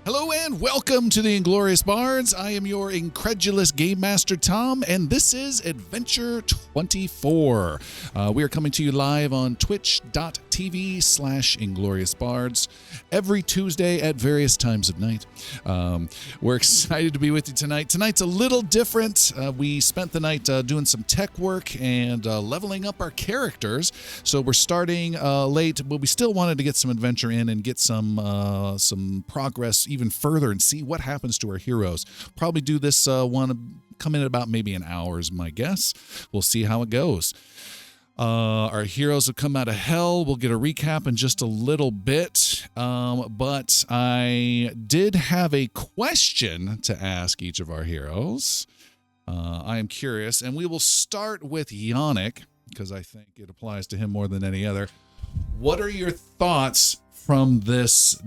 Hello and welcome to the Inglorious Bards. I am your incredulous Game Master Tom, and this is Adventure 24. We are coming to you live on twitch.tv/IngloriousBards every Tuesday at various times of night. We're excited to be with you tonight. Tonight's a little different. We spent the night doing some tech work and leveling up our characters, so we're starting late, but we still wanted to get some adventure in and get some progress even further and see what happens to our heroes. Probably do this one, come in at about maybe an hour is my guess. We'll see how it goes. Our heroes have come out of hell. We'll get a recap in just a little bit. But I did have a question to ask each of our heroes. I am curious, and we will start with Yannick, because I think it applies to him more than any other. What are your thoughts from this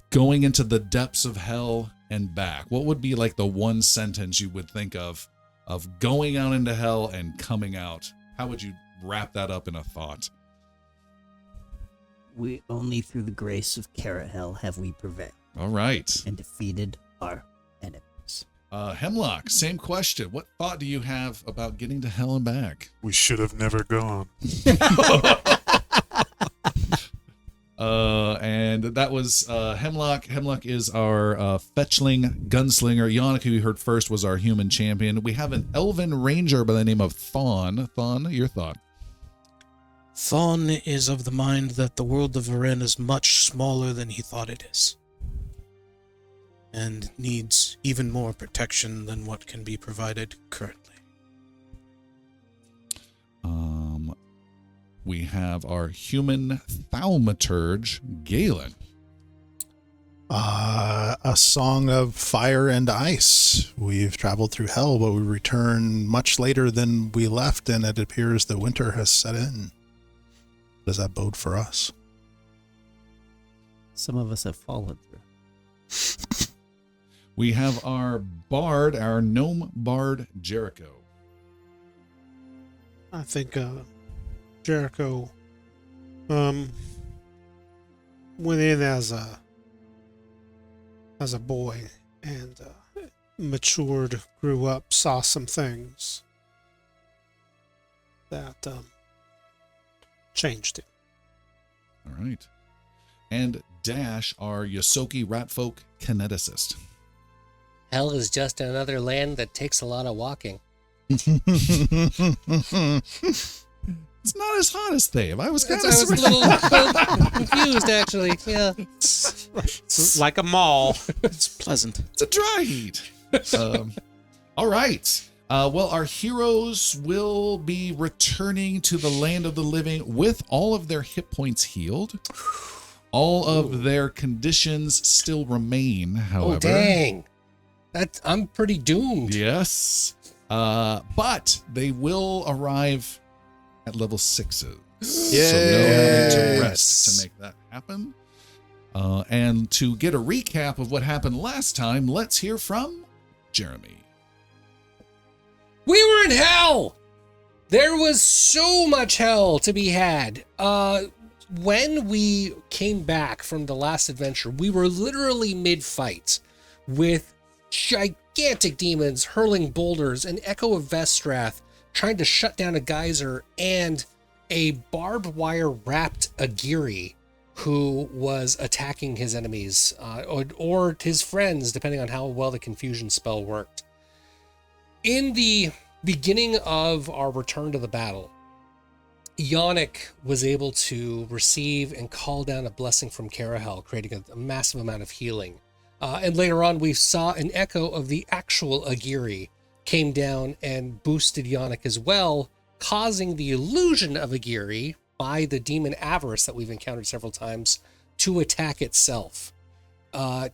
going into the depths of hell and back? What would be like the one sentence you would think of going out into hell and coming out? How would you wrap that up in a thought? We only through the grace of Carahel have we prevailed. All right. And defeated our enemies. Hemlock, same question. What thought do you have about getting to hell and back? We should have never gone. And that was Hemlock. Hemlock is our fetchling gunslinger. Yannick, who you heard first, was our human champion. We have an elven ranger by the name of Thon. Thon, your thought? Thon is of the mind that the world of Varen is much smaller than he thought it is, and needs even more protection than what can be provided currently. We have our human thaumaturge, Galen. A song of fire and ice. We've traveled through hell, but we return much later than we left, and it appears the winter has set in. Does that bode for us? Some of us have fallen through. We have our bard, our gnome bard, Jericho. I think Jericho went in as a boy and matured, grew up, saw some things that changed him. All right. And Dash, our Yosoki ratfolk kineticist. Hell is just another land that takes a lot of walking. It's not as hot as Thave. I was I was a little confused, actually. Yeah. It's like a mall. It's pleasant. It's a dry heat. All right. Well, our heroes will be returning to the land of the living with all of their hit points healed. All of their conditions still remain, however. Oh, dang. I'm pretty doomed. Yes. But they will arrive at level 6s. Yes. So no need to rest to make that happen. And to get a recap of what happened last time, let's hear from Jeremy. We were in hell! There was so much hell to be had. When we came back from the last adventure, we were literally mid-fight with gigantic demons hurling boulders, an Echo of Vestrath trying to shut down a geyser, and a barbed wire wrapped Agiri who was attacking his enemies or his friends, depending on how well the confusion spell worked. In the beginning of our return to the battle, Yannick was able to receive and call down a blessing from Carahel, creating a massive amount of healing. And later on, we saw an echo of the actual Agiri came down and boosted Yannick as well, causing the illusion of Agiri by the demon Avarice that we've encountered several times to attack itself. By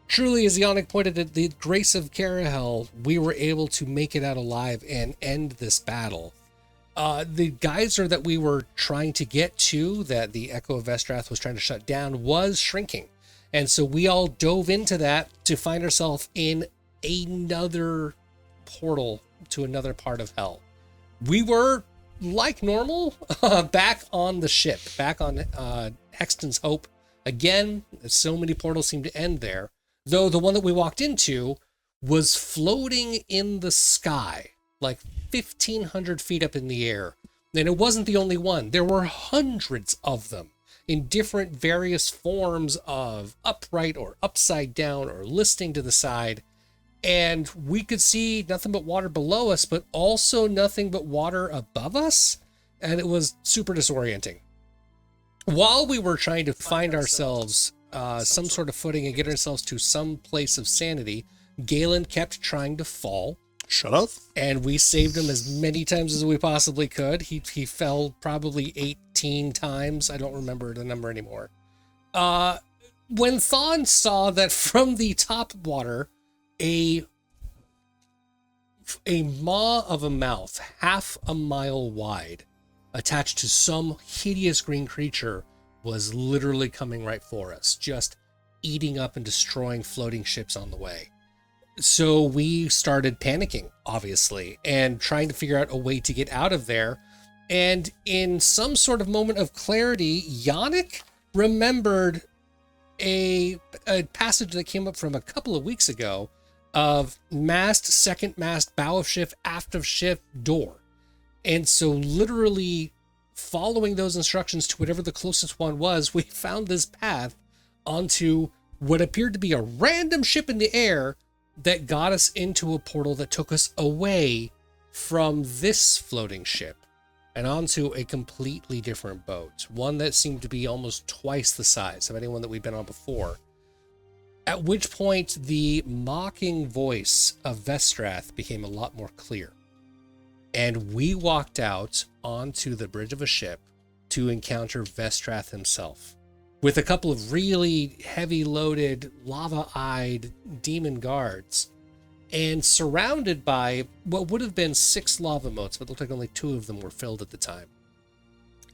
truly, as Yannick pointed at the grace of Carahel, we were able to make it out alive and end this battle. The geyser that we were trying to get to, that the Echo of Vestrath was trying to shut down, was shrinking. And so we all dove into that to find ourselves in another portal to another part of hell. We were, like normal, back on the ship, back on Hexton's Hope, Again, so many portals seem to end there, though the one that we walked into was floating in the sky, like 1,500 feet up in the air. And it wasn't the only one. There were hundreds of them in different various forms of upright or upside down or listing to the side. And we could see nothing but water below us, but also nothing but water above us. And it was super disorienting. While we were trying to find ourselves some sort of footing and get ourselves to some place of sanity, Galen kept trying to fall. Shut up. And we saved him as many times as we possibly could. He fell probably 18 times. I don't remember the number anymore. When Thawne saw that from the top water, a maw of a mouth, half a mile wide, attached to some hideous green creature, was literally coming right for us, just eating up and destroying floating ships on the way. So we started panicking, obviously, and trying to figure out a way to get out of there. And in some sort of moment of clarity, Yannick remembered a passage that came up from a couple of weeks ago of mast, second mast, bow of ship, aft of ship, door. And so literally following those instructions to whatever the closest one was, we found this path onto what appeared to be a random ship in the air that got us into a portal that took us away from this floating ship and onto a completely different boat, one that seemed to be almost twice the size of anyone that we'd been on before. At which point the mocking voice of Vestrath became a lot more clear. And we walked out onto the bridge of a ship to encounter Vestrath himself, with a couple of really heavy-loaded, lava-eyed demon guards, and surrounded by what would have been 6 lava motes, but looked like only 2 of them were filled at the time.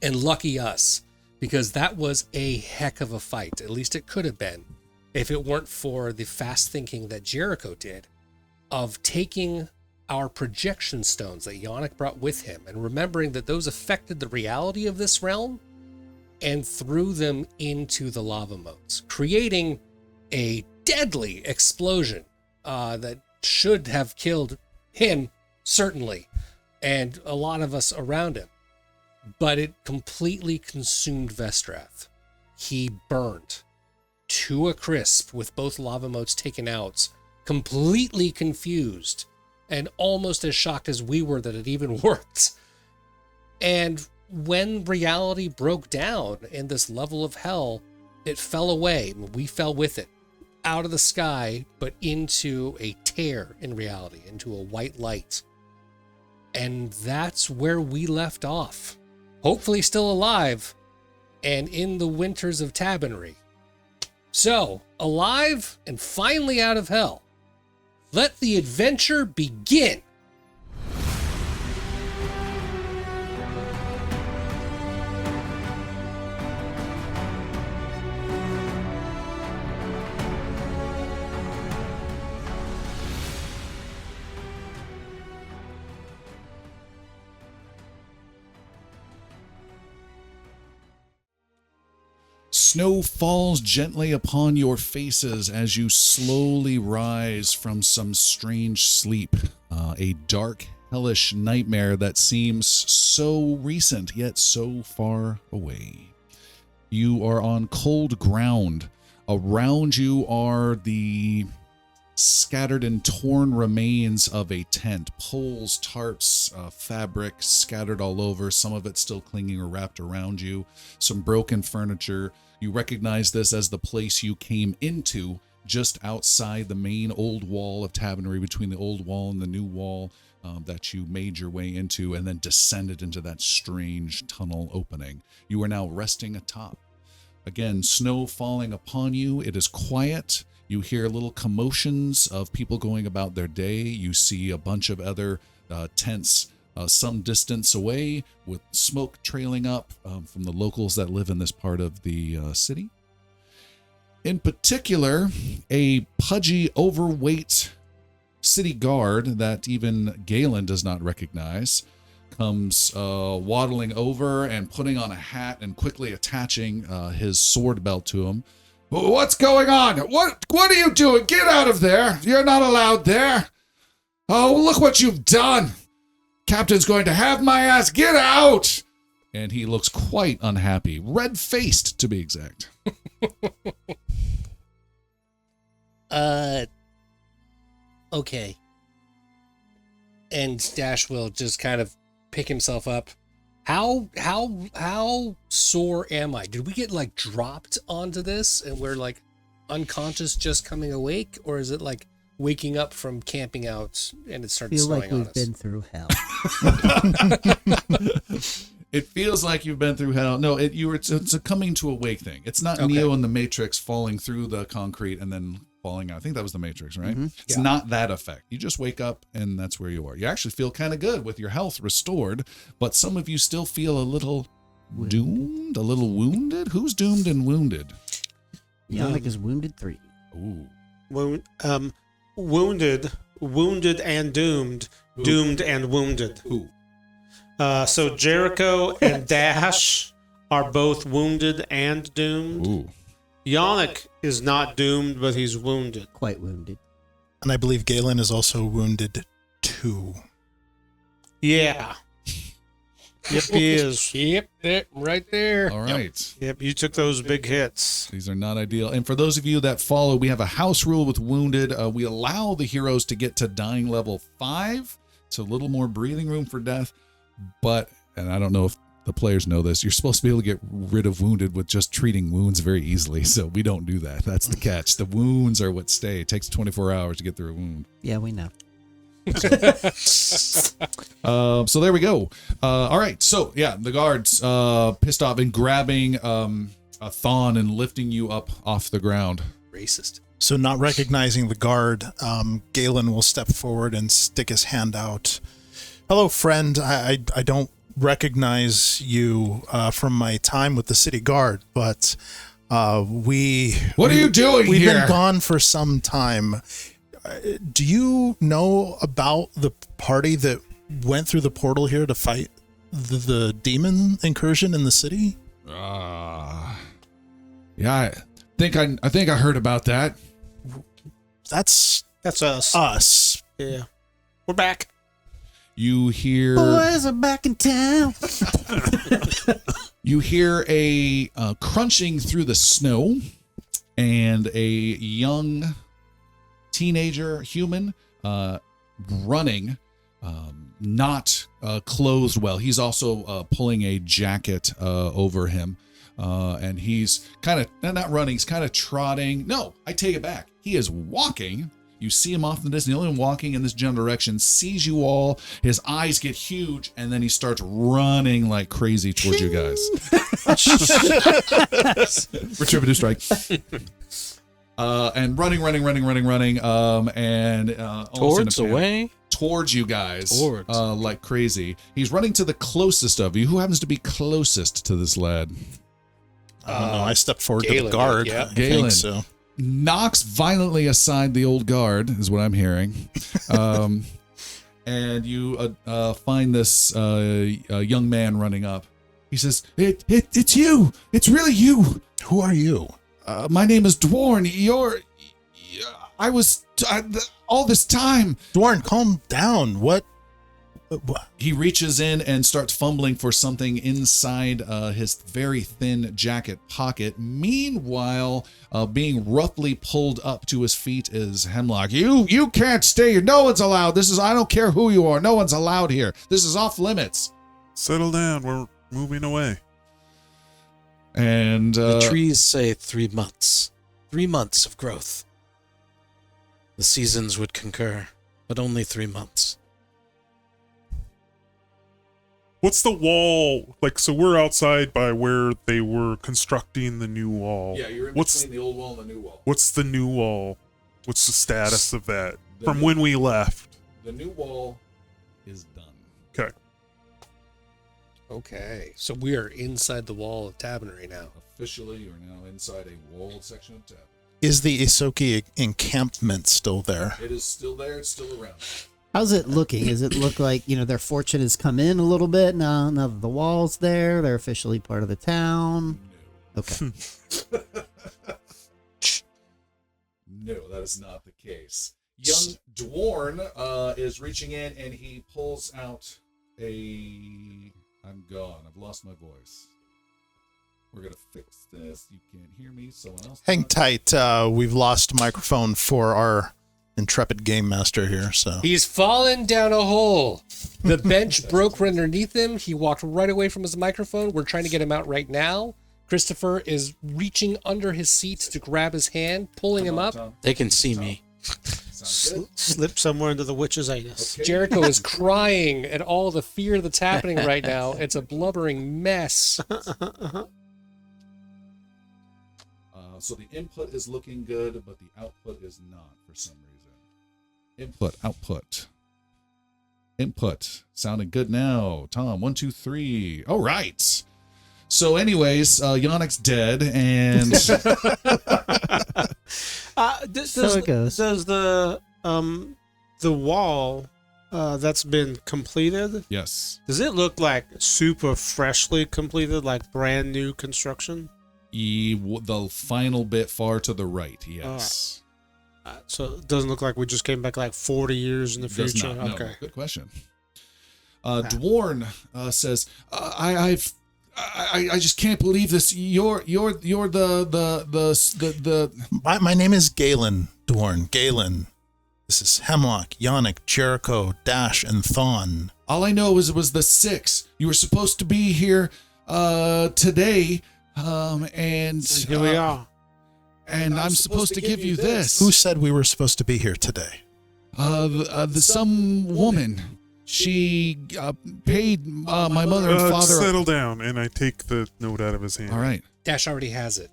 And lucky us, because that was a heck of a fight. At least it could have been, if it weren't for the fast thinking that Jericho did of taking our projection stones that Yannick brought with him and remembering that those affected the reality of this realm, and threw them into the lava moats, creating a deadly explosion that should have killed him, certainly, and a lot of us around him. But it completely consumed Vestrath. He burned to a crisp with both lava moats taken out, completely confused, and almost as shocked as we were that it even worked. And when reality broke down in this level of hell, it fell away. We fell with it, out of the sky, but into a tear in reality, into a white light. And that's where we left off. Hopefully still alive, and in the winters of Tabonry. So, alive and finally out of hell. Let the adventure begin! Snow falls gently upon your faces as you slowly rise from some strange sleep, a dark, hellish nightmare that seems so recent yet so far away. You are on cold ground. Around you are the scattered and torn remains of a tent, poles, tarps, fabric scattered all over, some of it still clinging or wrapped around you, some broken furniture. You recognize this as the place you came into, just outside the main old wall of Tabonry, between the old wall and the new wall that you made your way into, and then descended into that strange tunnel opening. You are now resting atop. Again, snow falling upon you. It is quiet. You hear little commotions of people going about their day. You see a bunch of other tents some distance away with smoke trailing up from the locals that live in this part of the city. In particular, a pudgy, overweight city guard that even Galen does not recognize comes waddling over and putting on a hat and quickly attaching his sword belt to him. What's going on? What are you doing? Get out of there. You're not allowed there. Oh, look what you've done. Captain's going to have my ass. Get out. And he looks quite unhappy. Red-faced, to be exact. Okay. And Dash will just kind of pick himself up. How sore am I? Did we get like dropped onto this and we're like unconscious just coming awake? Or is it like waking up from camping out and it started Feel snowing like on we've us? been through hell. It feels like you've been through hell. No, it's a coming to awake thing. It's not Okay. Neo in the Matrix falling through the concrete and then falling out. I think that was the Matrix, right? Mhm. It's Yeah. not that effect. You just wake up and that's where you are. You actually feel kind of good with your health restored, but some of you still feel a little doomed, a little wounded. Who's doomed and wounded? Yannick is wounded 3. Ooh. Wounded and doomed, doomed and wounded. Who? So Jericho and Dash are both wounded and doomed. Ooh. Yannick is not doomed, but he's wounded. Quite wounded. And I believe Galen is also wounded 2. Yeah. Yep, he is. Yep, there, right there. All right. Yep, you took those big hits. These are not ideal. And for those of you that follow, we have a house rule with wounded. We allow the heroes to get to dying level 5. It's a little more breathing room for death. But, and I don't know if the players know this, you're supposed to be able to get rid of wounded with just treating wounds very easily. So we don't do that. That's the catch. The wounds are what stay. It takes 24 hours to get through a wound. Yeah, we know. So there we go. All right. So yeah, the guards pissed off and grabbing a thon and lifting you up off the ground. Racist. So not recognizing the guard, Galen will step forward and stick his hand out. Hello, friend. I don't recognize you from my time with the city guard, but What are you doing we've here? been gone for some time. Do you know about the party that went through the portal here to fight the demon incursion in the city? Yeah, I think I heard about that. That's That's us. us. Yeah. We're back. You hear Boys are back in town. you hear a crunching through the snow, and a young teenager human running, not clothed well. He's also pulling a jacket over him, and he's kind of not running. He's kind of trotting. No, I take it back. He is walking. You see him off in the distance, the only one walking in this general direction, sees you all, his eyes get huge, and then he starts running like crazy towards you guys. Retributive strike. And running, and Towards away. towards you guys, Towards. like crazy. He's running to the closest of you. Who happens to be closest to this lad? I don't know. I stepped forward to Galen the did, guard. yeah. I Galen. think so. Knocks violently aside the old guard, is what I'm hearing. And you find this young man running up. He says, "It's you. It's really you. Who are you? My name is Dwarn. I was all this time." Dwarn, calm down. What? He reaches in and starts fumbling for something inside his very thin jacket pocket. Meanwhile, being roughly pulled up to his feet is Hemlock. You can't stay here. No one's allowed. I don't care who you are. No one's allowed here. This is off limits. Settle down. We're moving away. And The trees say 3 months. 3 months of growth. The seasons would concur, but only 3 months. What's the wall? Like, so we're outside by where they were constructing the new wall. you're What's- the old wall and the new wall. What's the new wall? What's the status of that? The From new- when we left. The new wall is done. Okay. Okay, so we are inside the wall of Tabonry now. Officially, you're now inside a walled section of Tab. Is the Isoki encampment still there? It is still there. It's still around. How's it looking? Does it look like, their fortune has come in a little bit now that the wall's there? They're officially part of the town? Okay. No, that is not the case. Young Dwarn is reaching in and he pulls out I'm gone. I've lost my voice. We're going to fix this. You can't hear me. Someone else. Hang tight. We've lost microphone for our intrepid game master here. So He's fallen down a hole. The bench broke right underneath him. He walked right away from his microphone. We're trying to get him out right now. Christopher is reaching under his seat to grab his hand, pulling him up. Tom. They can see me. Slip somewhere into the witch's anus. Okay. Jericho is crying at all the fear that's happening right now. It's a blubbering mess. So the input is looking good, but the output is not for some reason. Input, output. Input. Sounding good now. Tom, 1, 2, 3. All right. So anyways, Yannick's dead, and So it goes. Does the wall that's been completed, yes, does it look like super freshly completed, like brand new construction? the final bit far to the right, yes. So it doesn't look like we just came back like 40 years in the Does future. not, no. Okay. Good question. Dwarn says, I just can't believe this. You're the my name is Galen Dorn. Galen. This is Hemlock, Yannick, Jericho, Dash, and Thon. all I know was the 6. You were supposed to be here today, and Here we are. And I'm supposed to give you this. Who said we were supposed to be here today? Some woman. She paid my mother and father. Settle down, and I take the note out of his hand. All right. Dash already has it.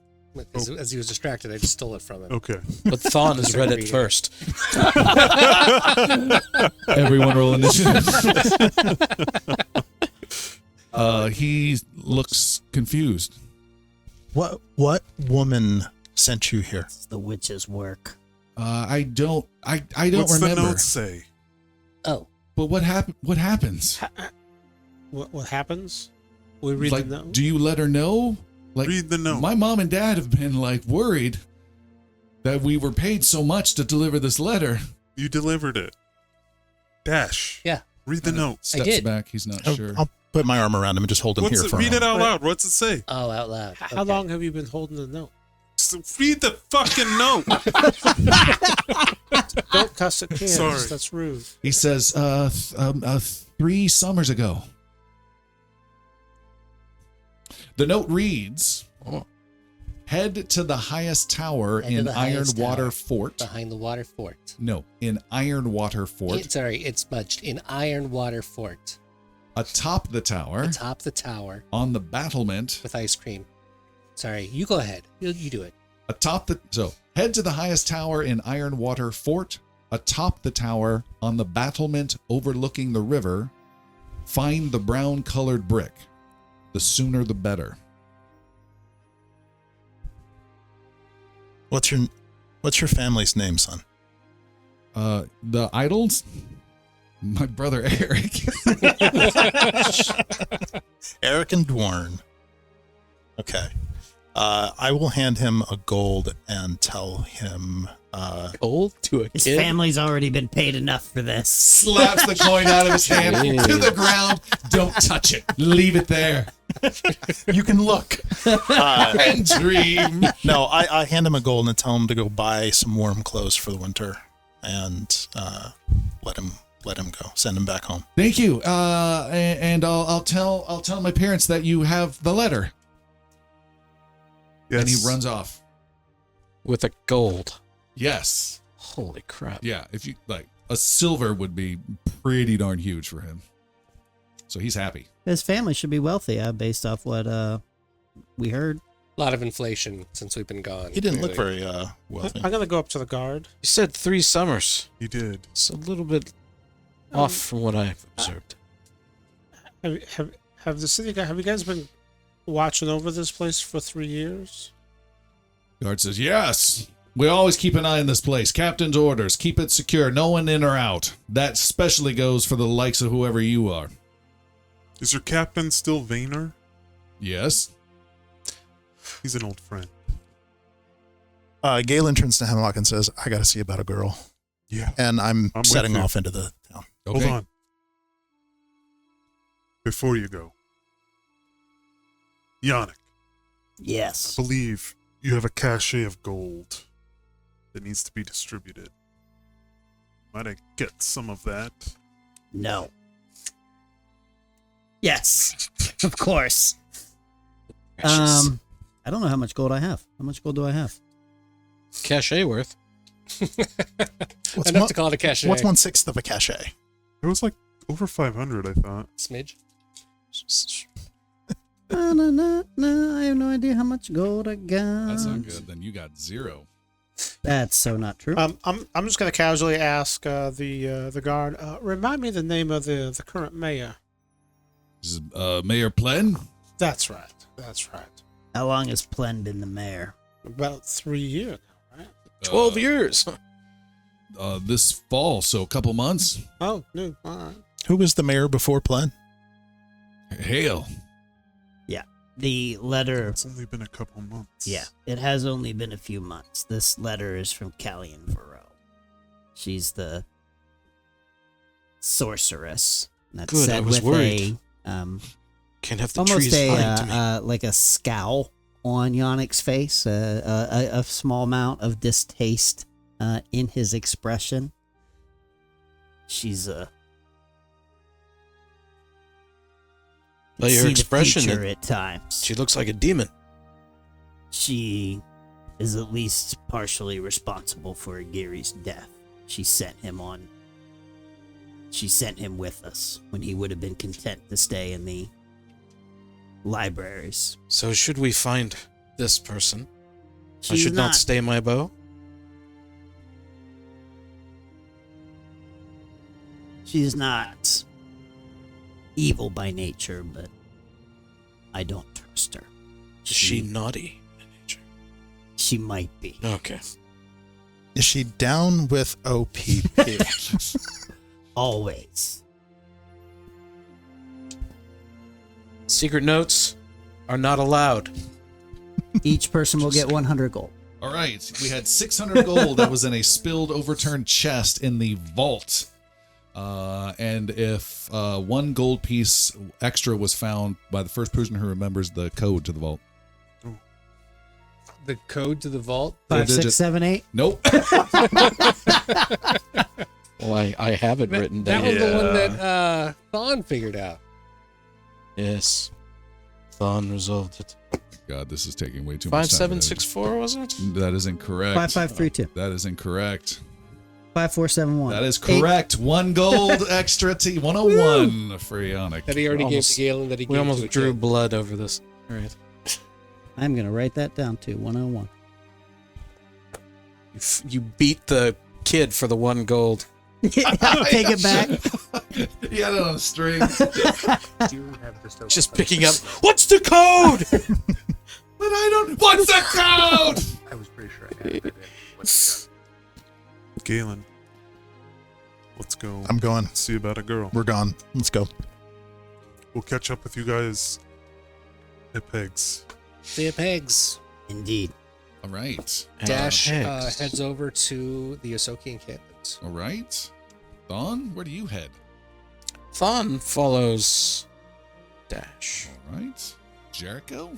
As he was distracted, I just stole it from him. Okay. But Thon has read it first. Everyone roll initiative. He looks confused. What woman sent you here? It's the witch's work. I don't What's remember. the note say? Oh. But what happens? What happens? We read Like, the note. do you let her know? Like, Read the note. My mom and dad have been worried that we were paid so much to deliver this letter. You delivered it. Dash. Yeah. Read the note. Steps did. back. He's not sure. I'll put my arm around him and just hold him here for a Read it moment. out loud. What's it say? Oh, out loud. How long have you been holding the note? So read the fucking note. Don't cuss at kids. Sorry. That's rude. He says, 3 summers ago. The note reads, head to the highest tower Head to in the highest Ironwater tower. Fort. Behind the water fort. No, in Ironwater Fort. It's smudged. In Ironwater Fort. Atop the tower, Atop the tower on the battlement. with ice cream. Sorry, you go ahead. You do it. So head to the highest tower in Ironwater Fort. Atop the tower, on the battlement overlooking the river, find the brown-colored brick. The sooner the better. What's your family's name, son? The idols? My brother Eric. Eric and Dwarn. Okay. I will hand him a gold and tell him. Gold to a His kid? family's already been paid enough for this. Slaps the coin out of his hand to the ground. Don't touch it. Leave it there. You can look and dream. No, I hand him a gold and tell him to go buy some warm clothes for the winter, and let him go. Send him back home. Thank you. And I'll tell my parents that you have the letter. Yes. And he runs off. With a gold. Yes. Holy crap. Yeah. If you a silver would be pretty darn huge for him. So he's happy. His family should be wealthy, based off what we heard. A lot of inflation since we've been gone. He didn't look clearly. very wealthy. I'm gonna go up to the guard. You said 3 summers. You did. It's a little bit off from what I've observed. Have the city guy? Have you guys been watching over this place for 3 years? Guard says, yes. We always keep an eye on this place. Captain's orders. Keep it secure. No one in or out. That especially goes for the likes of whoever you are. Is your captain still Vayner? Yes. He's an old friend. Galen turns to Hemlock and says, I got to see about a girl. Yeah. And I'm with setting you. off into the town. Okay. Hold on. Before you go, Yannick, Yes. I believe you have a cache of gold that needs to be distributed. Might I get some of that? No. Yes. Of course. Precious. I don't know how much gold I have. How much gold do I have? Cachet worth. What's Enough one- to call it a cachet. What's 1/6 of a cachet? It was like over 500, I thought. Smidge. No, I have no idea how much gold I got. That's not good. Then you got 0. That's so not true. I'm just gonna casually ask the guard. Remind me the name of the current mayor. This is Mayor Plen. That's right. That's right. How long has Plen been the mayor? About 3 years now, right? 12 years. This fall, so a couple months. Oh, no. All right. Who was the mayor before Plen? Hail. The letter. It's only been a couple months. Yeah, it has only been a few months. This letter is from Callian Varro. She's the sorceress. That's Good, I said was with worried. a Can't have the almost trees lying to me. like a scowl on Yannick's face, a small amount of distaste in his expression. She's By your see the expression, future at times. She looks like a demon. She is at least partially responsible for Gary's death. She sent him with us when he would have been content to stay in the libraries. So should we find this person, I She's should not stay my bow? She's not evil by nature, but I don't trust her. Is she naughty in nature? She might be. Okay. Is she down with OPP? Always. Secret notes are not allowed. Each person will get 100 gold. All right. We had 600 gold that was in a spilled, overturned chest in the vault. And if 1 gold piece extra was found by the first person who remembers the code to the vault. The code to the vault. 5, digit. 6, 7, 8. Nope. Well, I have it written That down. was the one that Thon figured out. Yes. Thon resolved it. God, this is taking way too much time. 5764, was it? That is incorrect. 5532. That is incorrect. 5471. That is correct. 1 gold extra T. 101 for Yannick. That he already Almost- gave to Galen. That he We gave almost to drew Jake. blood over this. All right. I'm going to write that down too. 101. You beat the kid for the 1 gold. I'll take it back. He had it on a string. Just picking up. What's the code? But I don't. What's the code? I was pretty sure I had it. Galen, let's go. I'm going. See about a girl. We're gone. Let's go. We'll catch up with you guys at Pegs. See ya, Pegs. Indeed. All right. Dash Pegs. heads over to the Yosoki encampment. All right. Thon, where do you head? Thon follows Dash. All right. Jericho?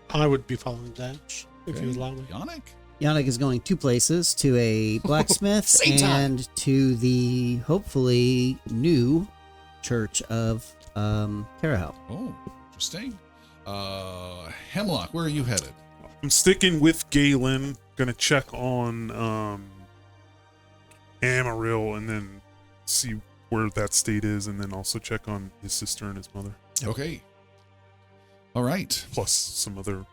I would be following Dash if you would allow me. Yannick? Yannick is going 2 places, to a blacksmith Same time. and to the hopefully new church of Terahel. Oh, interesting. Hemlock, where are you headed? I'm sticking with Galen. Gonna check on Amaryl and then see where that state is, and then also check on his sister and his mother, Okay. All right. plus some other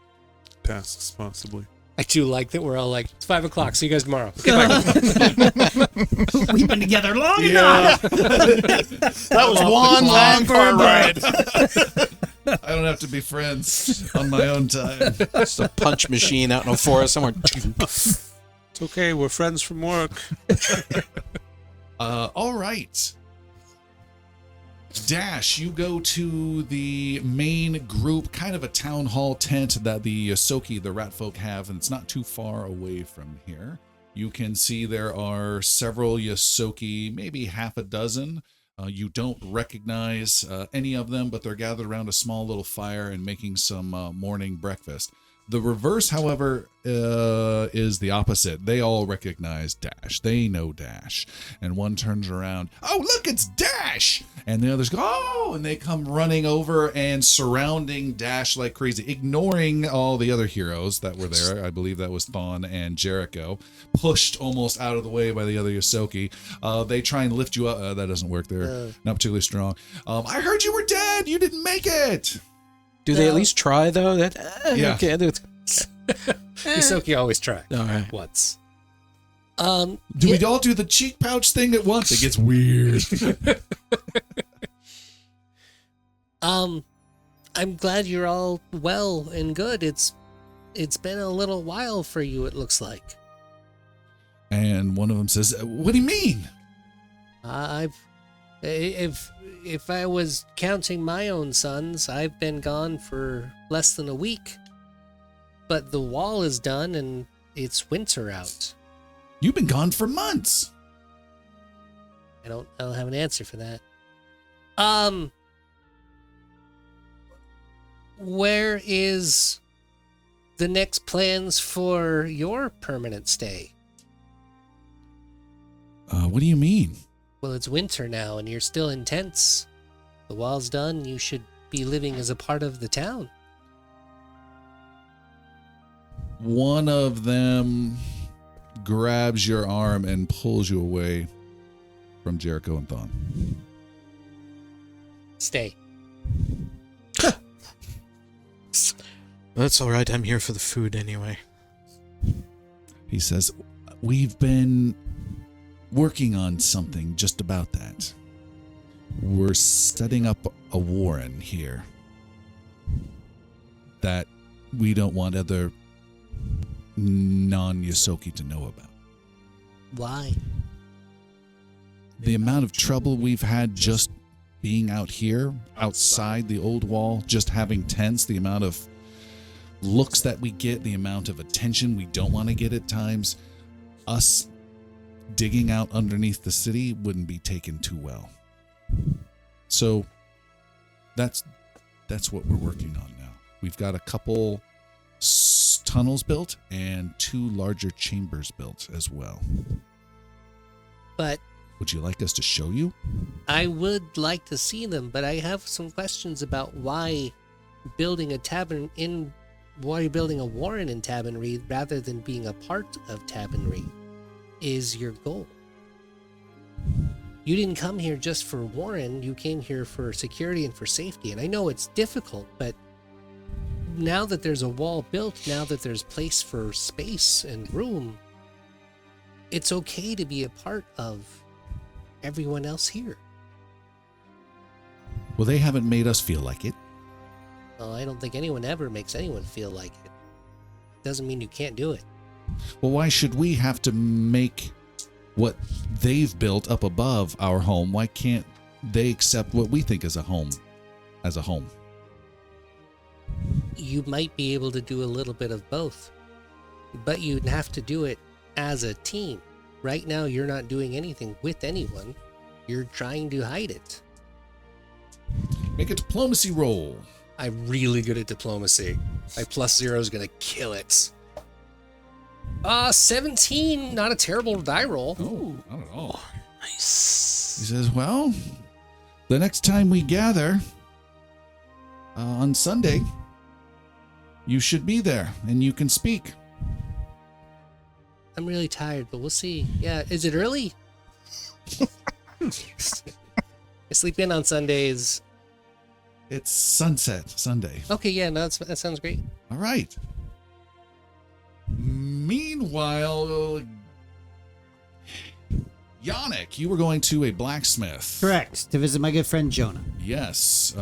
tasks possibly. I do like that we're all like, it's 5 o'clock. See you guys tomorrow. Okay, bye. We've been together long enough. That was one long car ride. I don't have to be friends on my own time. Just a punch machine out in a forest somewhere. It's okay. We're friends from work. All right. Dash, you go to the main group, kind of a town hall tent that the Yosoki, the rat folk, have, and it's not too far away from here. You can see there are several Yosoki, maybe half a dozen. You don't recognize any of them, but they're gathered around a small little fire and making some morning breakfast. The reverse, however, is the opposite. They all recognize Dash. They know Dash. And one turns around, oh, look, it's Dash! And the others go, oh! And they come running over and surrounding Dash like crazy, ignoring all the other heroes that were there. I believe that was Thawne and Jericho, pushed almost out of the way by the other Yosoki. They try and lift you up. That doesn't work. They're not particularly strong. I heard you were dead. You didn't make it. Do they at least try, though? Yeah. Okay. Yosoki always try. All right. Once. Do we all do the cheek pouch thing at once? It gets weird. I'm glad you're all well and good. It's been a little while for you, it looks like. And one of them says, what do you mean? If I was counting my own sons, I've been gone for less than a week. But the wall is done and it's winter out. You've been gone for months. I don't have an answer for that. Where is the next plans for your permanent stay? What do you mean? Well, it's winter now and you're still in tents. The wall's done. You should be living as a part of the town. One of them grabs your arm and pulls you away from Jericho and Thawne. Stay. That's all right. I'm here for the food anyway. He says, we've been working on something just about that. We're setting up a warren here that we don't want other non-Yosoki to know about. Why? The amount of trouble we've had just being out here, outside the old wall, just having tents, the amount of looks that we get, the amount of attention we don't want to get at times, us digging out underneath the city wouldn't be taken too well. So that's what we're working on now. We've got a couple tunnels built and 2 larger chambers built as well. But would you like us to show you? I would like to see them, but I have some questions about why building a warren in Tabonry rather than being a part of Tabonry is your goal. You didn't come here just for warren, you came here for security and for safety. And I know it's difficult, but now that there's a wall built, now that there's place for space and room, it's okay to be a part of everyone else here. Well, they haven't made us feel like it. Well, I don't think anyone ever makes anyone feel like it. Doesn't mean you can't do it. Well, why should we have to make what they've built up above our home? Why can't they accept what we think is a home as a home? You might be able to do a little bit of both, but you'd have to do it as a team. Right now, you're not doing anything with anyone. You're trying to hide it. Make a diplomacy roll. I'm really good at diplomacy. My +0 is gonna kill it. 17, not a terrible die roll. Oh, not at all. Nice. He says, well, the next time we gather on Sunday, you should be there and you can speak. I'm really tired, but we'll see. Yeah, is it early? I sleep in on Sundays. It's sunset Sunday. Okay, yeah, no, that sounds great. All right. Meanwhile, Yannick, you were going to a blacksmith. Correct. To visit my good friend Jonah. Yes,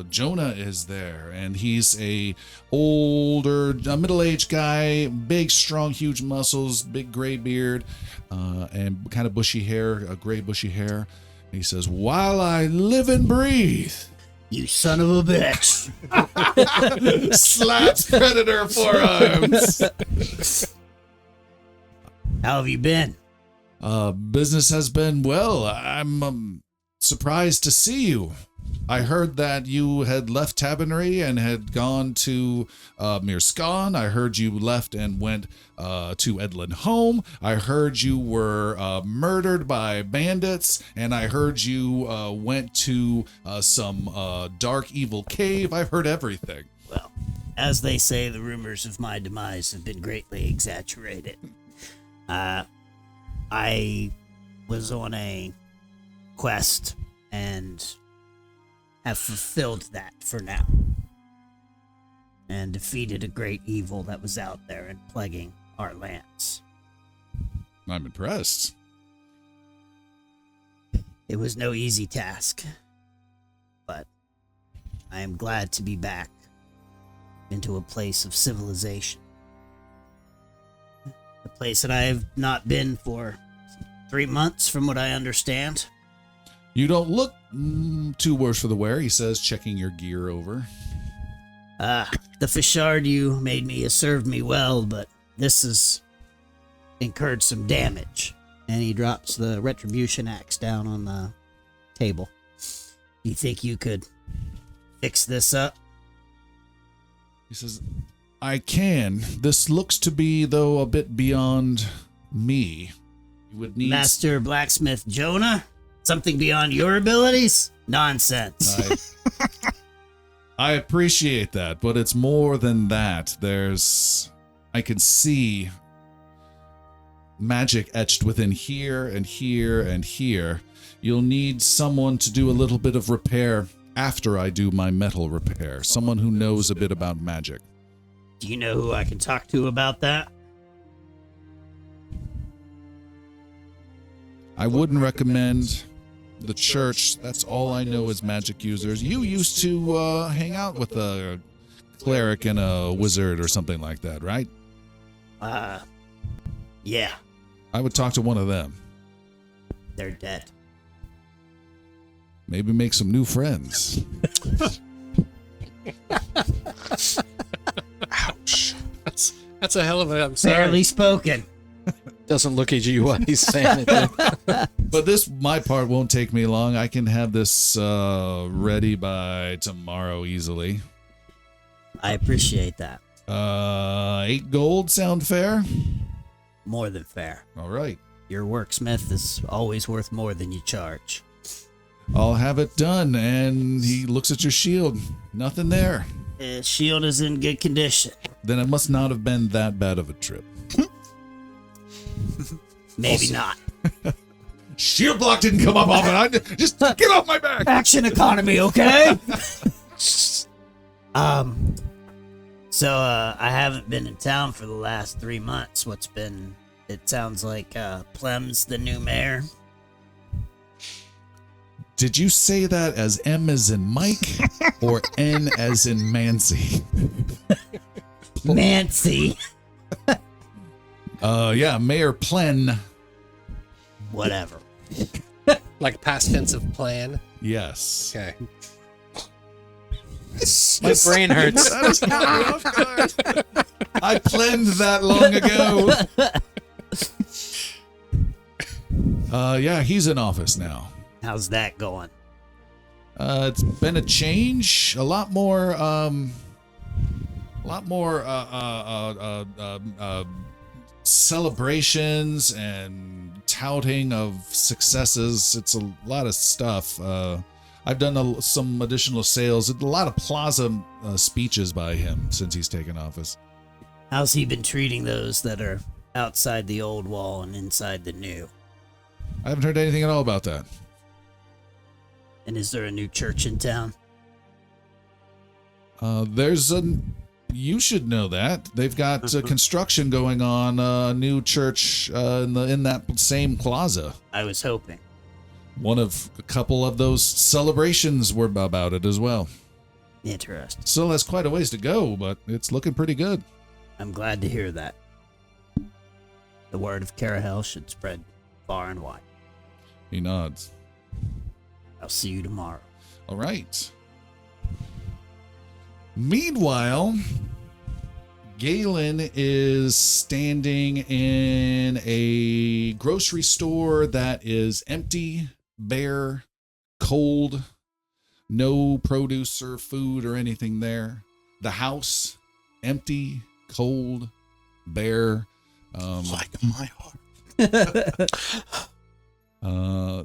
Jonah is there, and he's a older, middle-aged guy, big, strong, huge muscles, big gray beard, and kind of bushy hair, gray bushy hair. And he says, "While I live and breathe." You son of a bitch. Slaps Predator forearms. How have you been? Business has been well. I'm surprised to see you. I heard that you had left Tabonry and had gone to Mirskan. I heard you left and went to Edlin Home. I heard you were murdered by bandits, and I heard you went to some dark, evil cave. I've heard everything. Well, as they say, the rumors of my demise have been greatly exaggerated. I was on a quest and have fulfilled that for now, and defeated a great evil that was out there and plaguing our lands. I'm impressed. It was no easy task, but I am glad to be back into a place of civilization. A place that I have not been for 3 months, from what I understand. You don't look too worse for the wear, he says, checking your gear over. The fishard you made me has served me well, but this has incurred some damage. And he drops the retribution axe down on the table. Do you think you could fix this up? He says, I can. This looks to be, though, a bit beyond me. You would need... Master Blacksmith Jonah? Something beyond your abilities? Nonsense. I appreciate that, but it's more than that. I can see magic etched within here and here and here. You'll need someone to do a little bit of repair after I do my metal repair. Someone who knows a bit about magic. Do you know who I can talk to about that? I wouldn't recommend the church. That's all I know is magic users. You used to hang out with a cleric and a wizard or something like that, right? Yeah. I would talk to one of them. They're dead. Maybe make some new friends. Ouch. That's a hell of a. I'm sorry. Fairly spoken. Doesn't look at you while he's saying it. But my part won't take me long. I can have this ready by tomorrow easily. I appreciate that. 8 gold sound fair? More than fair. All right. Your worksmith is always worth more than you charge. I'll have it done. And he looks at your shield. Nothing there. Shield is in good condition. Then it must not have been that bad of a trip. Maybe not. Shield block didn't come up often. Just get off my back. Action economy, okay? So I haven't been in town for the last 3 months. It sounds like Plem's the new mayor. Did you say that as M as in Mike or N as in Mancy? Mancy. Yeah, Mayor Plen. Whatever. Like past tense of plan. Yes. Okay. My brain hurts. That has caught me off guard. I planned that long ago. Yeah, he's in office now. How's that going? It's been a change. A lot more celebrations and touting of successes. It's a lot of stuff. I've done some additional sales. A lot of plaza speeches by him since he's taken office. How's he been treating those that are outside the old wall and inside the new? I haven't heard anything at all about that. And is there a new church in town? There's a you should know that. They've got construction going on, a new church in that same plaza. I was hoping. A couple of those celebrations were about it as well. Interesting. Still has quite a ways to go, but it's looking pretty good. I'm glad to hear that. The word of Carahel should spread far and wide. He nods. I'll see you tomorrow. All right. Meanwhile, Galen is standing in a grocery store that is empty, bare, cold, no produce or food or anything there. The house, empty, cold, bare. Like my heart.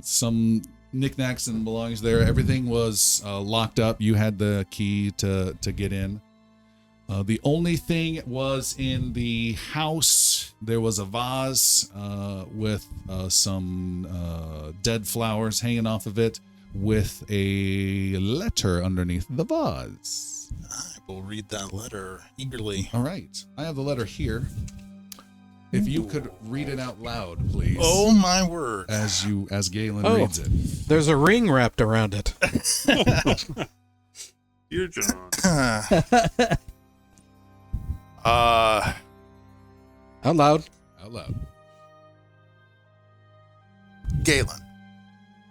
Some knickknacks and belongings there. Everything was locked up. You had the key to get in. The only thing was in the house, there was a vase with some dead flowers hanging off of it with a letter underneath the vase. I will read that letter eagerly. All right. I have the letter here. If you could read it out loud, please. Oh my word. As Galen reads it. There's a ring wrapped around it. Dear John. Out loud. Out loud. Galen,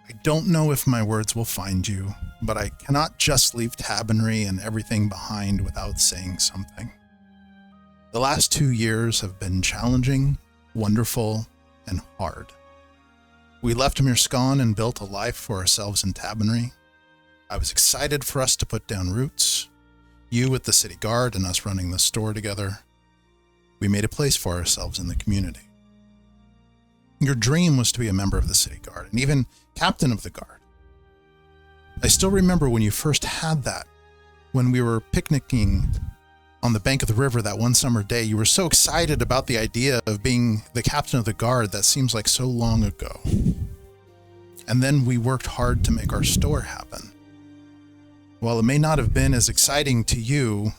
I don't know if my words will find you, but I cannot just leave Tabonry and everything behind without saying something. The last 2 years have been challenging, wonderful, and hard. We left Mirskan and built a life for ourselves in Tabonry. I was excited for us to put down roots, you with the city guard and us running the store together. We made a place for ourselves in the community. Your dream was to be a member of the city guard and even captain of the guard. I still remember when you first had that, when we were picnicking on the bank of the river that one summer day. You were so excited about the idea of being the captain of the guard that seems like so long ago. And then we worked hard to make our store happen. While it may not have been as exciting to you,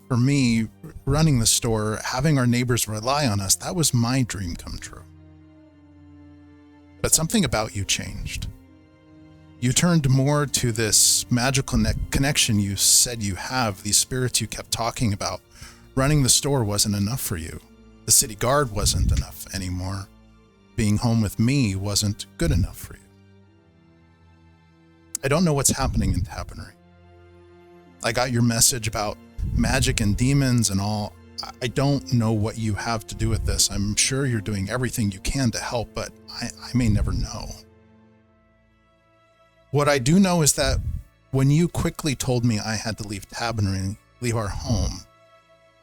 for me, running the store, having our neighbors rely on us, that was my dream come true. But something about you changed. You turned more to this magical connection you said you have, these spirits you kept talking about. Running the store wasn't enough for you. The city guard wasn't enough anymore. Being home with me wasn't good enough for you. I don't know what's happening in Tabonry. I got your message about magic and demons and all. I don't know what you have to do with this. I'm sure you're doing everything you can to help, but I may never know. What I do know is that when you quickly told me I had to leave Tabonry, leave our home,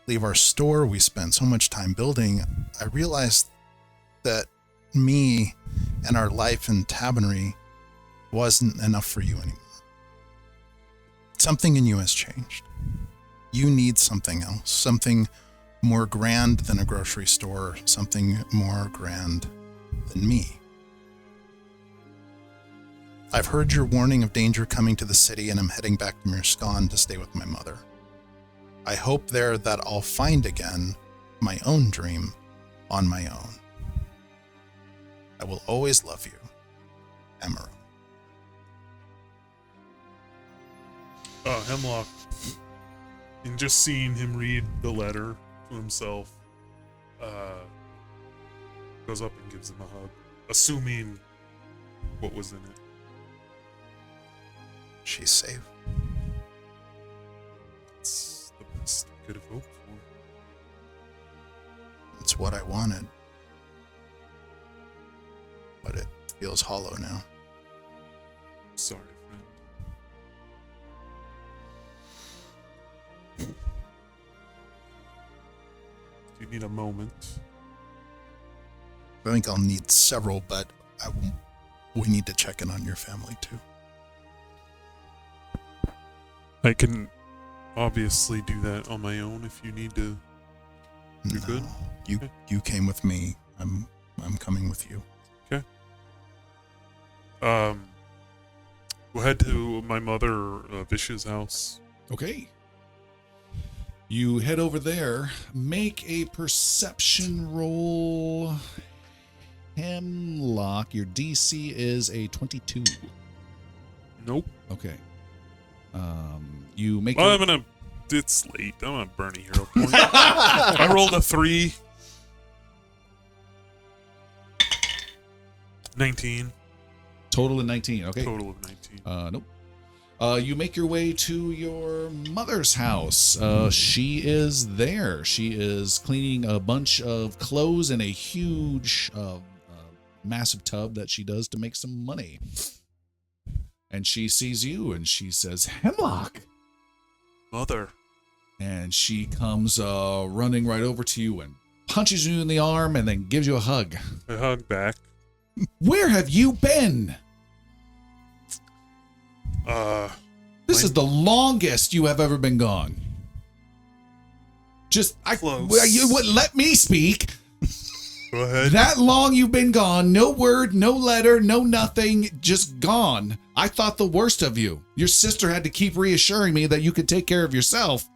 leave our store we spent so much time building, I realized that me and our life in Tabonry wasn't enough for you anymore. Something in you has changed. You need something else, something more grand than a grocery store, something more grand than me. I've heard your warning of danger coming to the city and I'm heading back to Mirskan to stay with my mother. I hope there that I'll find again my own dream on my own. I will always love you, Emerald. Hemlock, and just seeing him read the letter to himself, goes up and gives him a hug, assuming what was in it. She's safe. It's the best I could have hoped for. It's what I wanted. But it feels hollow now. Sorry, friend. Do you need a moment? I think I'll need several, but we need to check in on your family too. I can obviously do that on my own if you need to. You're good? You came with me. I'm coming with you. Okay. We'll head to my mother Vish's house. Okay. You head over there. Make a perception roll. Hemlock, your DC is a 22. Nope. Okay. You make. Well, it's late. I'm gonna burn a hero point. I rolled a 3. 19. Total of 19. Okay. Total of 19. Nope. You make your way to your mother's house. She is there. She is cleaning a bunch of clothes in a huge, massive tub that she does to make some money. And she sees you and she says, Hemlock. Mother. And she comes running right over to you and punches you in the arm and then gives you a hug. I hug back. Where have you been? This My- is the longest you have ever been gone. You wouldn't let me speak. Go ahead. That long you've been gone. No word, no letter, no nothing. Just gone. I thought the worst of you. Your sister had to keep reassuring me that you could take care of yourself.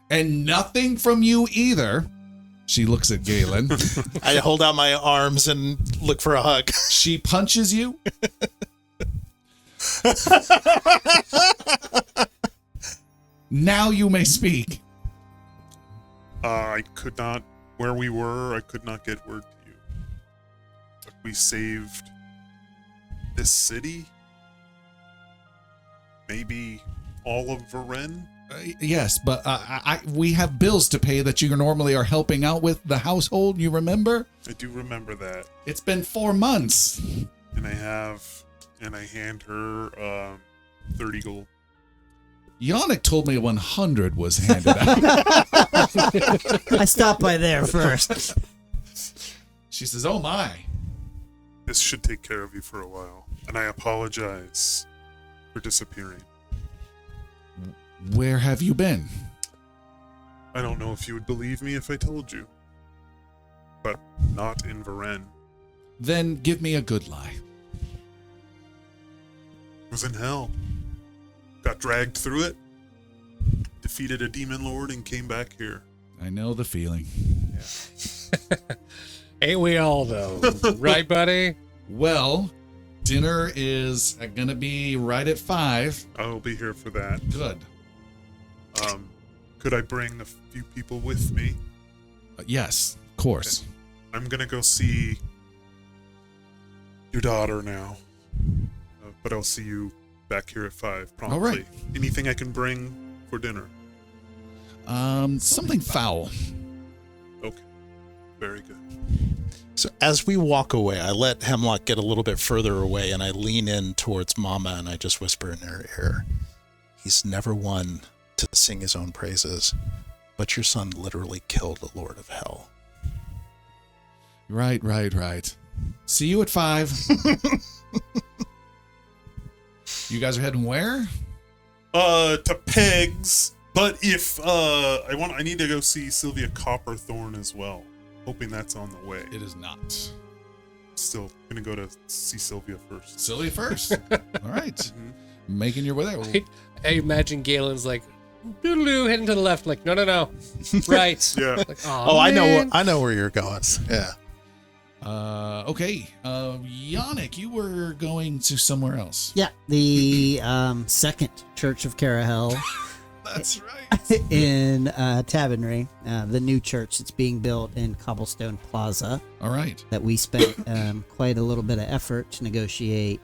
And nothing from you either. She looks at Galen. I hold out my arms and look for a hug. She punches you. Now you may speak. I could not, where we were, I could not get word to you. But we saved this city? Maybe all of Varen? Yes, but we have bills to pay that you normally are helping out with the household, you remember? I do remember that. It's been 4 months. And I hand her 30 gold. Yannick told me 100 was handed out. I stopped by there first. She says, oh my. This should take care of you for a while. And I apologize for disappearing. Where have you been? I don't know if you would believe me if I told you. But not in Varen. Then give me a good lie. Was in hell. Got dragged through it. Defeated a demon lord and came back here. I know the feeling. Yeah. Ain't we all, though? Right, buddy? Well, dinner is going to be right at 5. I'll be here for that. Good. Could I bring a few people with me? Yes, of course. Okay. I'm gonna go see your daughter now. But I'll see you back here at 5 promptly. All right. Anything I can bring for dinner? Something foul. Okay. Very good. So as we walk away, I let Hemlock get a little bit further away and I lean in towards Mama and I just whisper in her ear, he's never one to sing his own praises, but your son literally killed the Lord of Hell. Right. See you at 5. You guys are heading where? To Pegs. But if I need to go see Sylvia Copperthorn as well. Hoping that's on the way. It is not. Still gonna go to see Sylvia first. Sylvia first. All right. Mm-hmm. Making your way there. I imagine Galen's like, doodaloo, heading to the left. Like, no. Right. Yeah. Like, Oh, man. I know where you're going. Yeah. Okay. Yannick, you were going to somewhere else. Yeah, the second Church of Carahel That's right. in Tabonry, the new church that's being built in Cobblestone Plaza All right. that we spent quite a little bit of effort to negotiate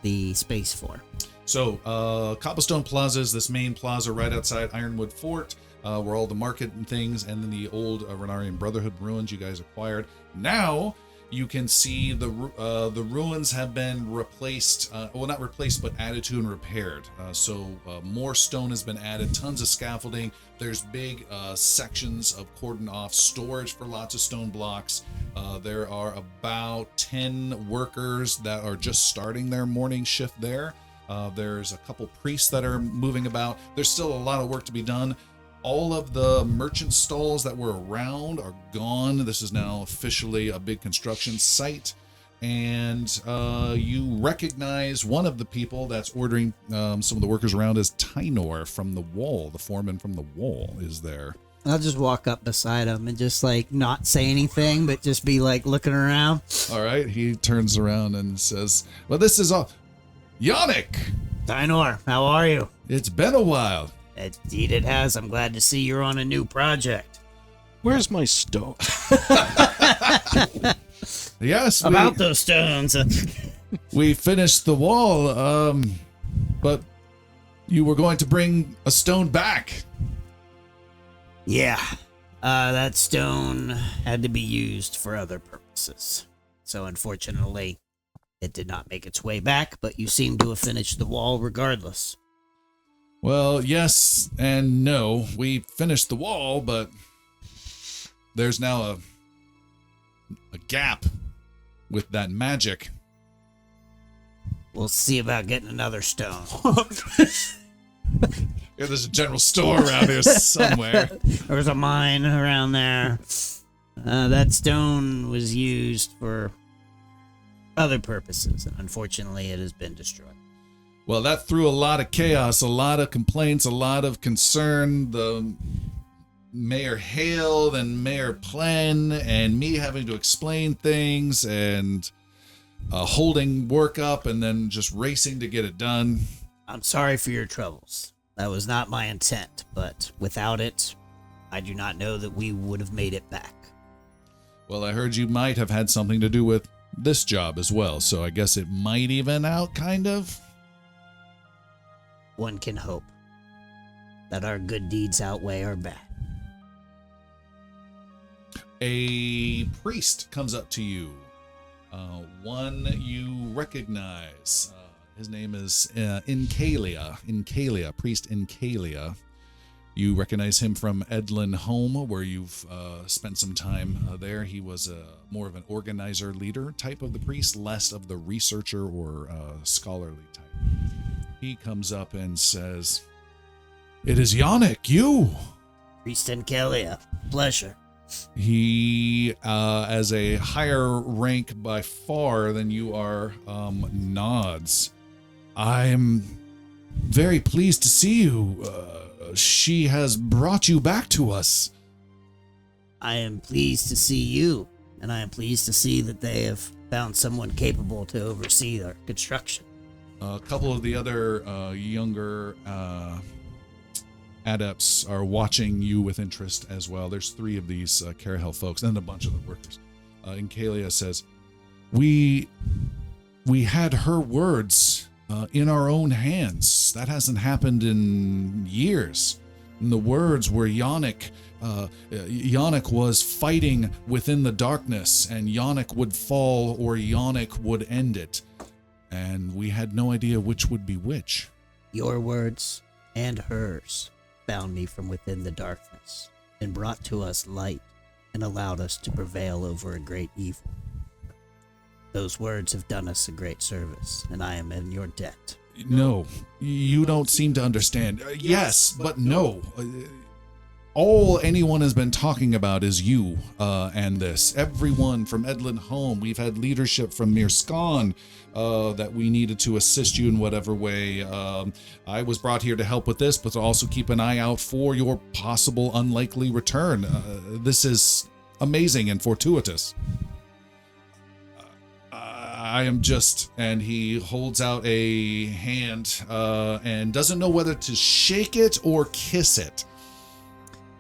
the space for. So, Cobblestone Plaza is this main plaza right outside Ironwood Fort, where all the market and things, and then the old Renarian Brotherhood ruins you guys acquired. Now you can see the ruins have been replaced. Well, not replaced, but added to and repaired. So more stone has been added, tons of scaffolding. There's big sections of cordoned off storage for lots of stone blocks. There are about 10 workers that are just starting their morning shift there. There's a couple priests that are moving about. There's still a lot of work to be done. All of the merchant stalls that were around are gone. This is now officially a big construction site. and you recognize one of the people that's ordering some of the workers around as Tynor from the wall. The foreman from the wall is there. I'll just walk up beside him and just like not say anything, but just be like looking around. All right. He turns around and says, well, this is all. Yannick! Tynor, how are you? It's been a while. Indeed it has. I'm glad to see you're on a new project. Where's my stone? Yes. About those stones. We finished the wall, but you were going to bring a stone back. Yeah. That stone had to be used for other purposes. So unfortunately, it did not make its way back, but you seem to have finished the wall regardless. Well, yes and no. We finished the wall, but there's now a gap with that magic. We'll see about getting another stone. Yeah, there's a general store around here somewhere. There's a mine around there. That stone was used for other purposes, and unfortunately it has been destroyed. Well, that threw a lot of chaos, a lot of complaints, a lot of concern. The Mayor Hale, then Mayor Plen, and me having to explain things and holding work up and then just racing to get it done. I'm sorry for your troubles. That was not my intent, but without it, I do not know that we would have made it back. Well, I heard you might have had something to do with this job as well, so I guess it might even out, kind of. One can hope that our good deeds outweigh our bad. A priest comes up to you. One you recognize. His name is Incalia, Priest Incalia. You recognize him from Edlin Home, where you've spent some time there. He was more of an organizer, leader type of the priest, less of the researcher or scholarly type. He comes up and says, "It is Yannick, you!" Priest Incalia, pleasure. He, as a higher rank by far than you are, nods. I'm very pleased to see you. She has brought you back to us. I am pleased to see you, and I am pleased to see that they have found someone capable to oversee their construction. A couple of the other younger adepts are watching you with interest as well. There's 3 of these Carahel folks and a bunch of the workers. Incalia says, We had her words in our own hands. That hasn't happened in years. And the words were Yannick. Yannick was fighting within the darkness, and Yannick would fall or Yannick would end it. And we had no idea which would be which. Your words and hers found me from within the darkness and brought to us light and allowed us to prevail over a great evil. Those words have done us a great service, and I am in your debt. No, you don't seem to understand. Yes, but no. All anyone has been talking about is you and this. Everyone from Edlin Home. We've had leadership from Mirskan that we needed to assist you in whatever way. I was brought here to help with this, but to also keep an eye out for your possible unlikely return. This is amazing and fortuitous. I am just, and he holds out a hand and doesn't know whether to shake it or kiss it.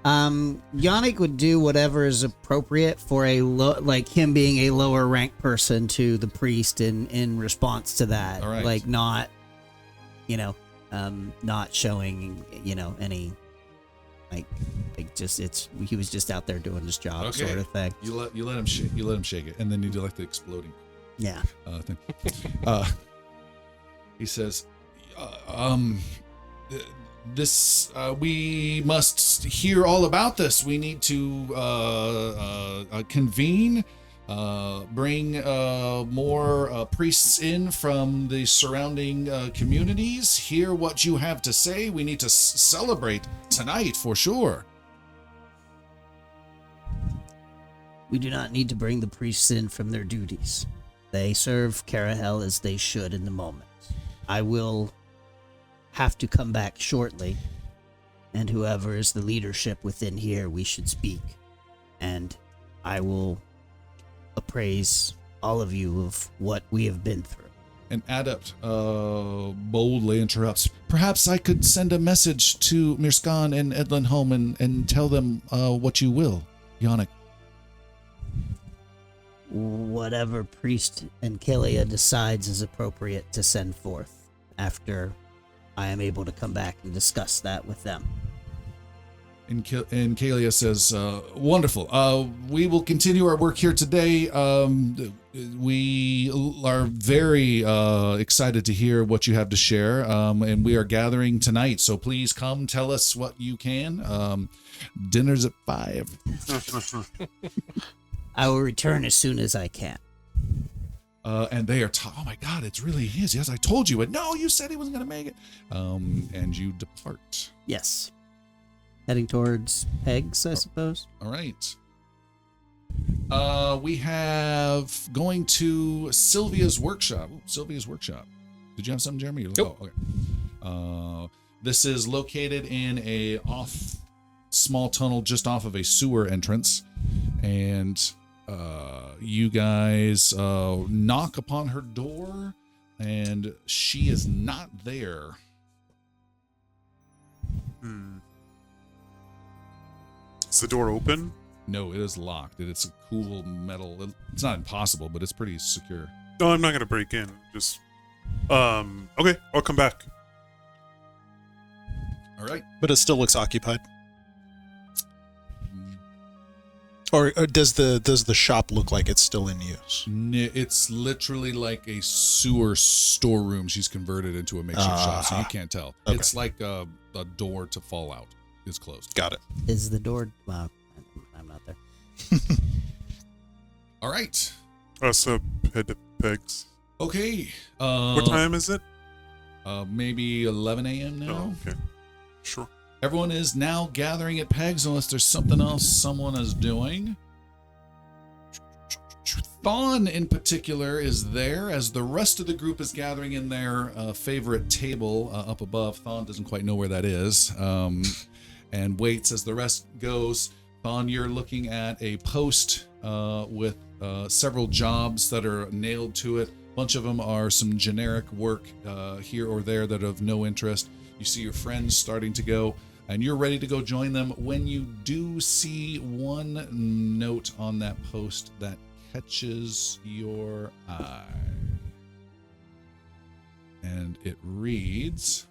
Yannick would do whatever is appropriate for like him being a lower ranked person to the priest in response to that. All right. Like not, not showing, any, like just he was just out there doing his job, sort of thing. You let him shake it, and then you do like the exploding. Yeah. Thing. He says, this we must hear all about this. We need to convene, bring more priests in from the surrounding communities, hear what you have to say. We need to celebrate tonight for sure. We do not need to bring the priests in from their duties. They serve Carahel as they should in the moment. I will have to come back shortly, and whoever is the leadership within here, we should speak. And I will appraise all of you of what we have been through. An adept boldly interrupts. Perhaps I could send a message to Mirskan and Edlinholm and tell them what you will, Yannick. Whatever priest and Kalia decides is appropriate to send forth after I am able to come back and discuss that with them. And Kalia says, wonderful. We will continue our work here today. We are very excited to hear what you have to share, and we are gathering tonight. So please come tell us what you can. Dinner's at 5. I will return as soon as I can. And they are, oh my God, it's really his. Yes, I told you. But no, you said he wasn't going to make it. And you depart. Yes. Heading towards Pegs, I suppose. All right. We have going to Sylvia's workshop. Ooh, Sylvia's workshop. Did you have something, Jeremy? Nope. Oh, okay. This is located in a small tunnel just off of a sewer entrance, and you guys knock upon her door, and she is not there. Is the door open? No, it is locked. It's a cool metal. It's not impossible, but it's pretty secure. No, I'm not gonna break in. Just okay, I'll come back. All right. But it still looks occupied. Or does the shop look like it's still in use? It's literally like a sewer storeroom she's converted into a makeshift shop, so you can't tell. Okay. It's like a door to Fallout is closed. Got it. Is the door... Well, I'm not there. All right. So head to Pegs. Okay. What time is it? Maybe 11 a.m. now. Oh, okay. Sure. Everyone is now gathering at Pegs unless there's something else someone is doing. Thawne in particular is there as the rest of the group is gathering in their favorite table up above. Thawne doesn't quite know where that is and waits as the rest goes. Thawne, you're looking at a post with several jobs that are nailed to it. A bunch of them are some generic work here or there that are of no interest. You see your friends starting to go, and you're ready to go join them when you do see one note on that post that catches your eye. And it reads,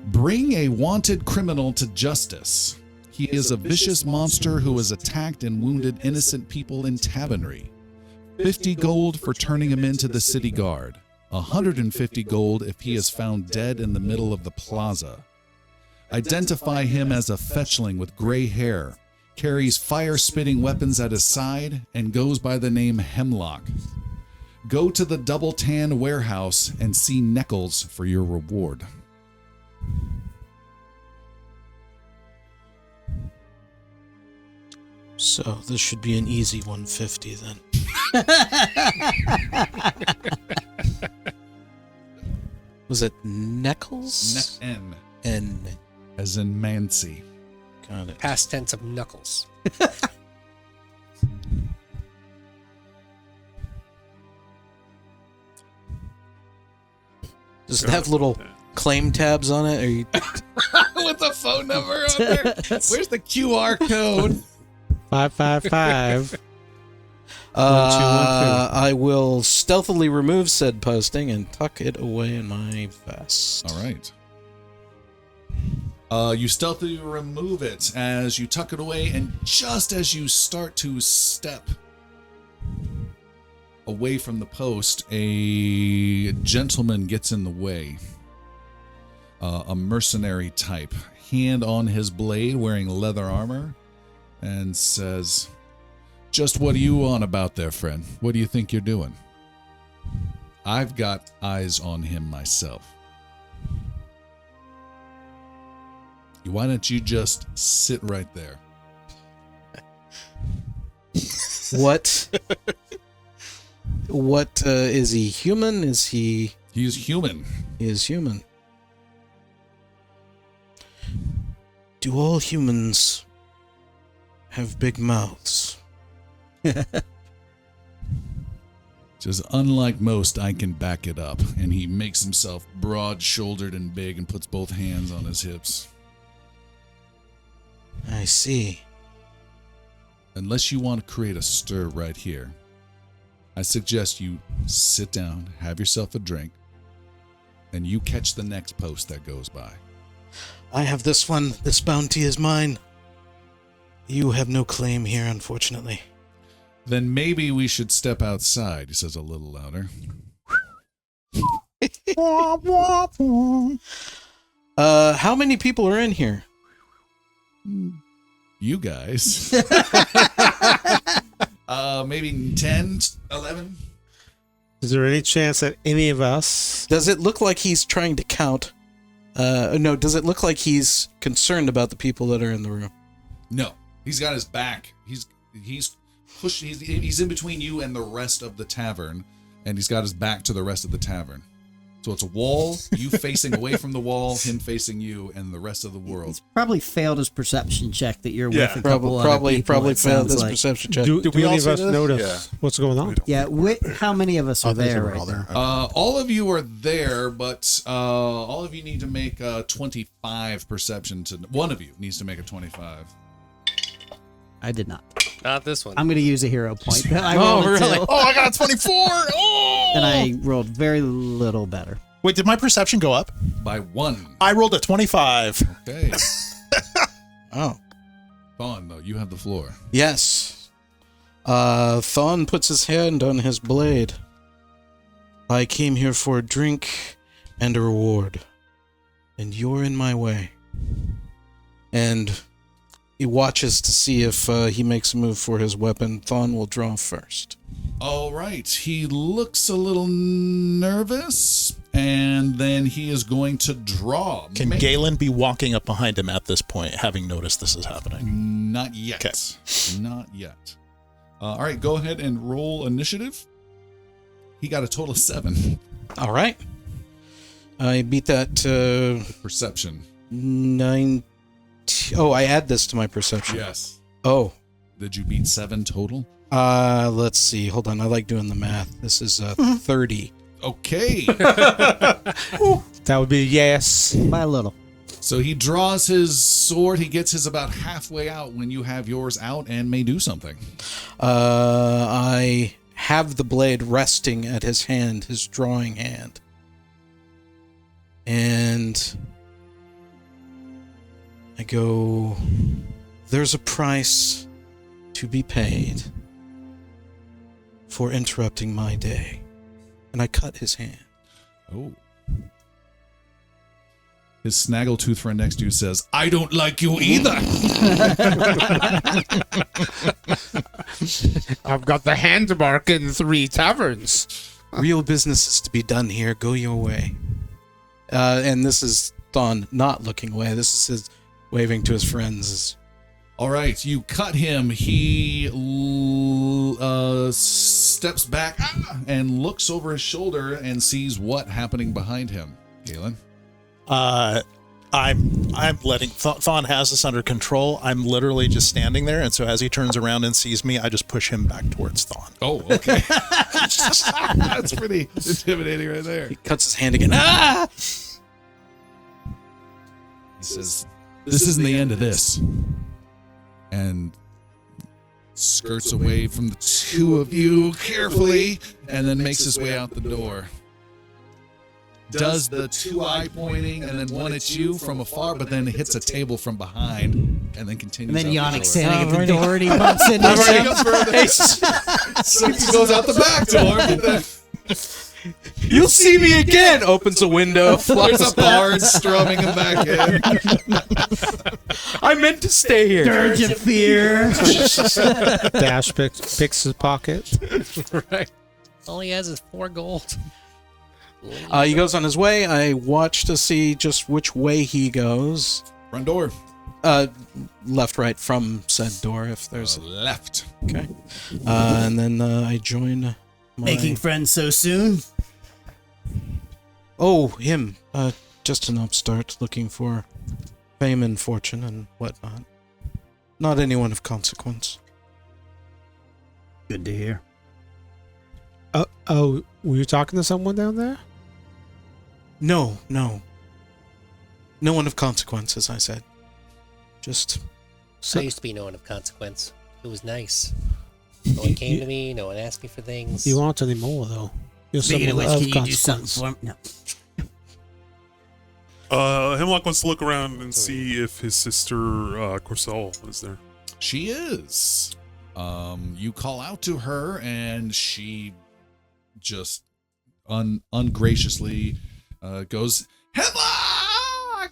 "Bring a wanted criminal to justice. He is a vicious monster who has attacked and wounded innocent people in Tabonry. 50 gold for turning him into the city guard. 150 gold if he is found dead in the middle of the plaza. Identify him as a fetchling with gray hair, carries fire-spitting weapons at his side, and goes by the name Hemlock. Go to the Double Tan warehouse and see Neckles for your reward." So this should be an easy 150 then. Was it Neckles? N. N. As in Mancy. Got it. Past tense of knuckles. Does it have little claim tabs on it? Or you... With the phone number on there? Where's the QR code? 555. I will stealthily remove said posting and tuck it away in my vest. All right. You stealthily remove it as you tuck it away, and just as you start to step away from the post, a gentleman gets in the way. A mercenary type, hand on his blade, wearing leather armor, and says, "Just what are you on about there, friend? What do you think you're doing? I've got eyes on him myself. Why don't you just sit right there?" What? What is he? Human? Is he? He's human. He is human. Do all humans have big mouths? Just unlike most, I can back it up. And he makes himself broad-shouldered and big and puts both hands on his hips. I see. Unless you want to create a stir right here, I suggest you sit down, have yourself a drink, and you catch the next post that goes by. I have this one. This bounty is mine. You have no claim here, unfortunately. Then maybe we should step outside, he says a little louder. How many people are in here? You guys. Maybe 10, 11? Is there any chance that any of us... Does it look like he's trying to count? No, does it look like he's concerned about the people that are in the room? No. He's got his back. He's pushed. He's in between you and the rest of the tavern, and he's got his back to the rest of the tavern. So it's a wall, you facing away from the wall, him facing you, and the rest of the world. He's probably failed his perception check that you're Yeah. with a couple other people, Probably it failed sounds this like. perception check. Do we any all of see us this? notice what's going on? Yeah, how many of us are there right all now? there. All of you are there, but all of you need to make a 25 perception. One of you needs to make a 25. I did not. Not this one. I'm going to use a hero point. I Oh, rolled a really? two, Oh, I got a 24. Oh! and I rolled very little better. Wait, did my perception go up? By 1. I rolled a 25. Okay. Oh. Fawn, though, you have the floor. Yes. Thon puts his hand on his blade. I came here for a drink and a reward, and you're in my way. And he watches to see if he makes a move for his weapon. Thon will draw first. All right. He looks a little nervous, and then he is going to draw. Can Galen be walking up behind him at this point, having noticed this is happening? Not yet. Okay. Not yet. All right, go ahead and roll initiative. He got a total of 7. All right. I beat that Perception. 9. Oh, I add this to my perception. Yes. Oh. Did you beat 7 total? Let's see. Hold on. I like doing the math. This is 30. Okay. That would be yes. By a little. So he draws his sword. He gets his about halfway out when you have yours out and may do something. I have the blade resting at his hand, his drawing hand. And I go, there's a price to be paid for interrupting my day. And I cut his hand. Oh. His snaggletooth friend next to you says, I don't like you either. I've got the hand mark in 3 taverns. Real business is to be done here. Go your way. And this is Thon not looking away. This is his waving to his friends. All right, you cut him. He steps back and looks over his shoulder and sees what happening behind him. Galen? I'm letting Thon has this under control. I'm literally just standing there, and so as he turns around and sees me, I just push him back towards Thon. Oh, okay. That's pretty intimidating right there. He cuts his hand again. Ah! He says, this isn't the end of this. And skirts away from the two of you carefully and then makes his way out the door. Does the 2-eye pointing and then one at you from afar, but then hits a table from behind and then continues. And then out the Yannick's door. standing at the door and he bumps into I've already him. got further. So he goes out the back door, but then You'll see me again! Opens a window. there's a bard strumming him back in. I meant to stay here. Dirge of fear. Dash picks his pocket. Right. All he has is 4 gold. He goes on his way. I watch to see just which way he goes. Front door. Left, right, from said door, if there's... Left. Okay. And then I join Making friends so soon? Oh, him. Just an upstart looking for fame and fortune and whatnot. Not anyone of consequence. Good to hear. Oh, were you talking to someone down there? No. No one of consequence, as I said. Just... I used to be no one of consequence. It was nice. No one came to me. No one asked me for things. You aren't anymore, though. You're Speaking of someone which, of can you do something consequence. for me? No. Hemlock wants to look around and see if his sister, Corsell, is there. She is. You call out to her, and she just ungraciously goes, Hemlock!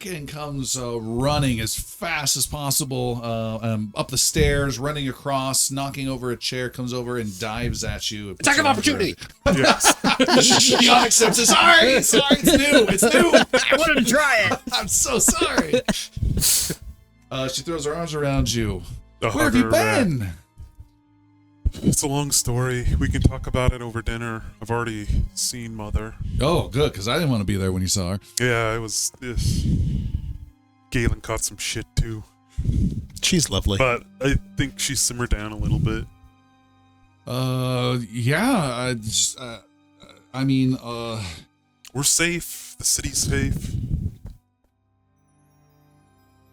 And comes running as fast as possible up the stairs, running across, knocking over a chair, comes over and dives at you. Attack of opportunity! Yes. She accepts it. Sorry, it's new. I wanted to try it. I'm so sorry. She throws her arms around you. The Where have you hugger, been? It's a long story. We can talk about it over dinner. I've already seen Mother. Oh, good, because I didn't want to be there when you saw her. Yeah, it was this. Galen caught some shit too. She's lovely. But I think she simmered down a little bit. Yeah. I mean, We're safe. The city's safe.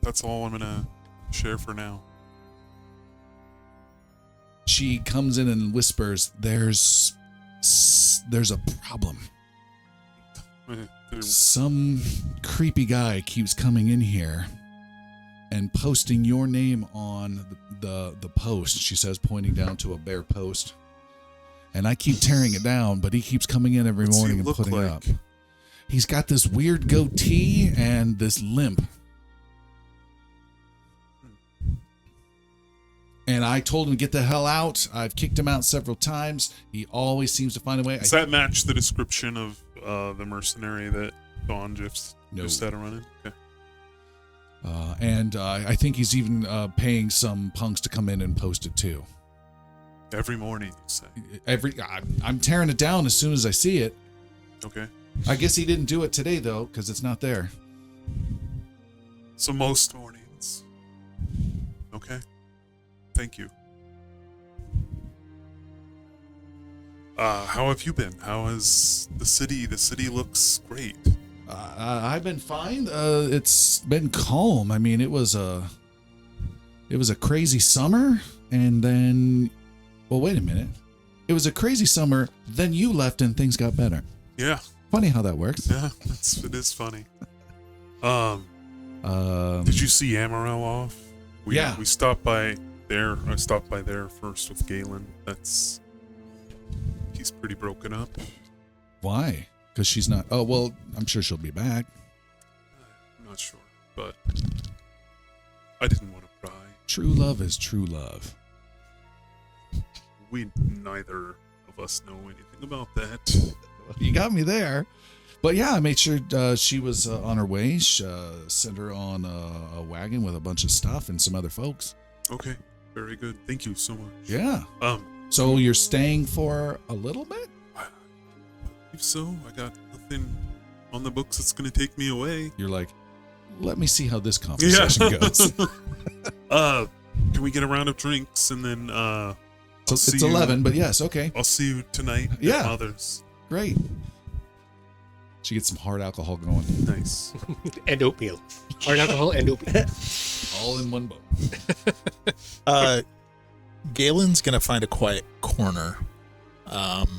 That's all I'm gonna share for now. she comes in and whispers, there's a problem. Some creepy guy keeps coming in here and posting your name on the post, she says, pointing down to a bare post. And I keep tearing it down, but he keeps coming in every morning and putting it up. He's got this weird goatee and this limp. And I told him to get the hell out. I've kicked him out several times. He always seems to find a way. Does that match the description of the mercenary that Dawn just had a run in? Okay. And I think he's even paying some punks to come in and post it too. Every morning, you say? I'm tearing it down as soon as I see it. Okay. I guess he didn't do it today, though, because it's not there. So most mornings. Okay. Thank you. How have you been? How is the city? The city looks great. I've been fine. It's been calm. I mean, it was a crazy summer, and then, well, wait a minute. It was a crazy summer, then you left and things got better. Yeah. Funny how that works. Yeah, it is funny. Did you see Amaral off? Yeah. We stopped by there. I stopped by there first with Galen. He's pretty broken up. Why? Because she's not. Oh, well, I'm sure she'll be back. I'm not sure, but I didn't want to pry. True love is true love. We neither of us know anything about that. You got me there. But yeah, I made sure she was on her way. Sent her on a wagon with a bunch of stuff and some other folks. Okay, very good. Thank you so much. Yeah. So you're staying for a little bit? I believe so. I got nothing on the books that's going to take me away. You're like, let me see how this conversation goes. Can we get a round of drinks and then So it's 11, but yes, okay. I'll see you tonight Yeah. at Mother's. Great. She gets some hard alcohol going. Nice. And oatmeal. Hard alcohol and oatmeal. All in one boat. Galen's gonna find a quiet corner and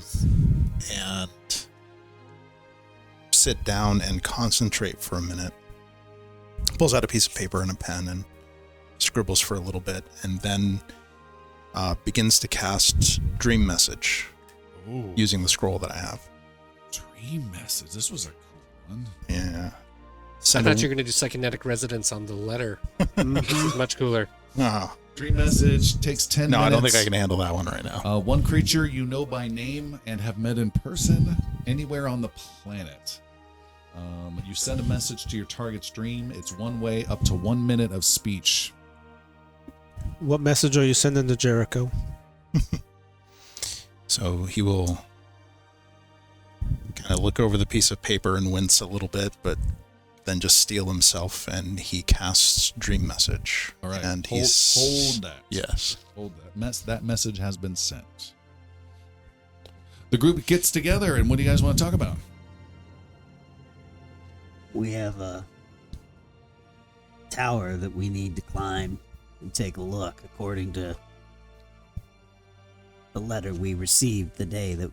sit down and concentrate for a minute. Pulls out a piece of paper and a pen and scribbles for a little bit, and then begins to cast Dream Message using the scroll that I have. Dream Message. This was a cool one. Yeah. I thought you were going to do psychonetic resonance on the letter. This is much cooler. Dream Message takes 10 No, minutes. I don't think I can handle that one right now. One creature you know by name and have met in person anywhere on the planet. You send a message to your target's dream. It's one way up to 1 minute of speech. What message are you sending to Jericho? So he will kind of look over the piece of paper and wince a little bit, but then just steel himself, and he casts Dream Message. All right. And hold that. Yes. Hold that. That message has been sent. The group gets together, and what do you guys want to talk about? We have a tower that we need to climb and take a look, according to the letter we received the day that,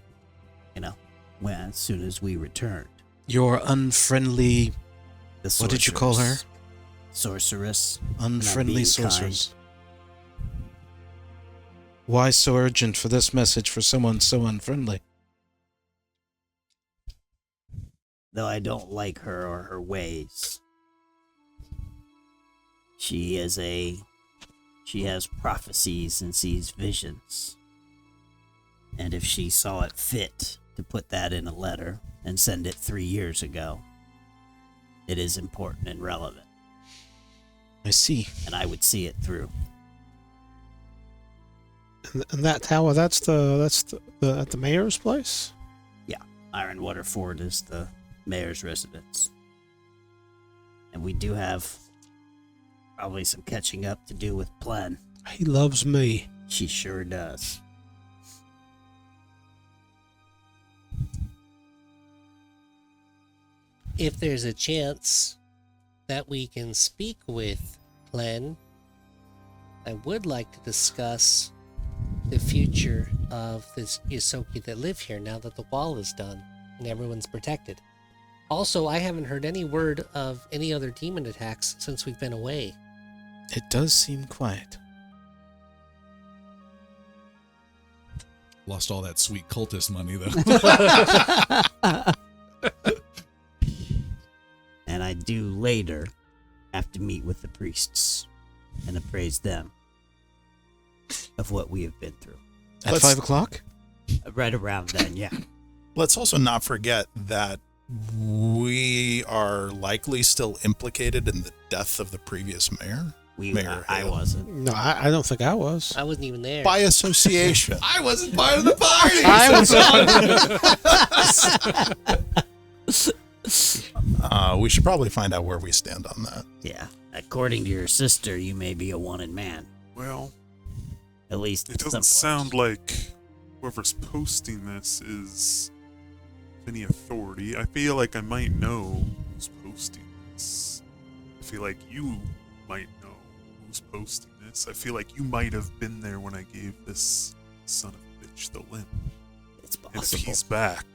as soon as we returned. Your unfriendly... The What did you call her? Sorceress. Unfriendly being sorceress. Why so urgent for this message for someone so unfriendly? Though I don't like her or her ways. She has prophecies and sees visions. And if she saw it fit to put that in a letter and send it 3 years ago, it is important and relevant. I see. And I would see it through. And that tower, that's the at the mayor's place? Yeah, Ironwater Fort is the mayor's residence. And we do have probably some catching up to do with Plen. He loves me. She sure does. If there's a chance that we can speak with Plen, I would like to discuss the future of this Yosoki that live here now that the wall is done and everyone's protected. Also, I haven't heard any word of any other demon attacks since we've been away. It does seem quiet. Lost all that sweet cultist money, though. And I do later have to meet with the priests and appraise them of what we have been through. At 5 o'clock? Right around then, yeah. Let's also not forget that we are likely still implicated in the death of the previous mayor. Mayor I Hale. wasn't. No, I don't think I was. I wasn't even there. By association. I wasn't part of the party. We should probably find out where we stand on that. Yeah. According to your sister, you may be a wanted man. Well, At least it doesn't sound like whoever's posting this is any authority. I feel like I might know who's posting this. I feel like you might know who's posting this. I feel like you might have been there when I gave this son of a bitch the limp. It's And if possible. he's back,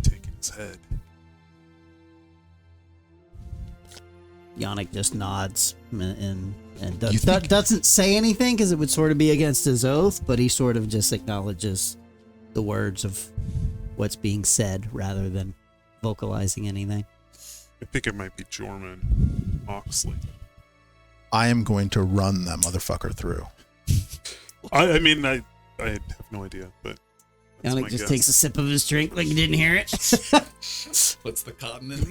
taking his head. Yannick just nods and You think- doesn't say anything because it would sort of be against his oath, but he sort of just acknowledges the words of what's being said rather than vocalizing anything. I think it might be Jorman Oxley. I am going to run that motherfucker through. I mean, I have no idea, but that's Yannick my just guess. takes a sip of his drink like he didn't hear it. Puts the cotton in the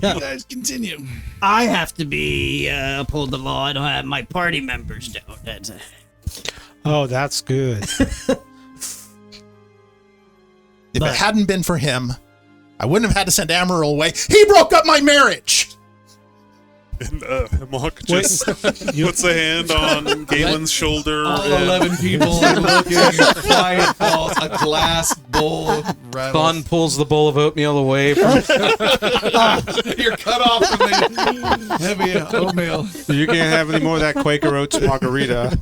ear. You guys continue. I have to be uphold the law. I don't have my party members don't. That's Oh, that's good. If it hadn't been for him, I wouldn't have had to send Amaryl away. He broke up my marriage! And Hemlock just puts a hand on Galen's shoulder. All and 11 people are looking. Quiet falls. A glass bowl rattles. Thon pulls the bowl of oatmeal away from... You're cut off from the heavy oatmeal. You can't have any more of that Quaker Oats margarita.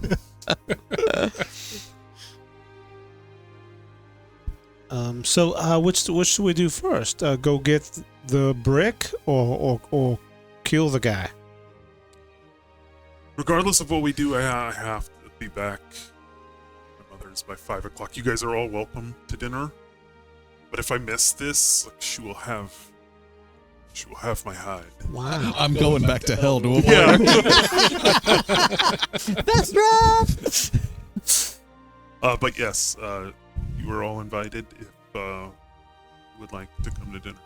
So which should we do first? Go get the brick or kill the guy? Regardless of what we do, I have to be back. My mother is by 5 o'clock. You guys are all welcome to dinner. But if I miss this, like, she will have my hide. Wow. I'm going back to hell to avoid Yeah. Best rap! But yes, you are all invited if you would like to come to dinner.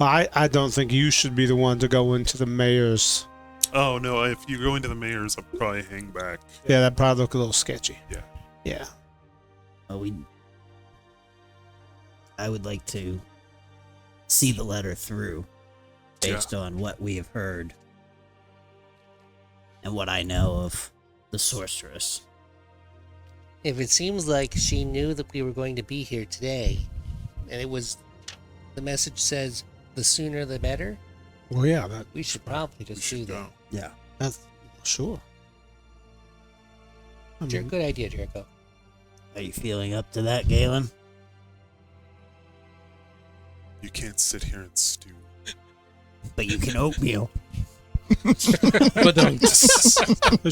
I don't think you should be the one to go into the mayor's. Oh no, if you go into the mayor's, I'll probably hang back. Yeah, that probably look a little sketchy. Yeah. Yeah. Oh, I would like to see the letter through based on what we have heard and what I know of the sorceress. If it seems like she knew that we were going to be here today, and the message says the sooner the better, Well, yeah, that, we should probably just do that. yeah, that's sure. I mean, Good idea, Jericho. Are you feeling up to that, Galen? You can't sit here and stew. But you can oatmeal. But don't.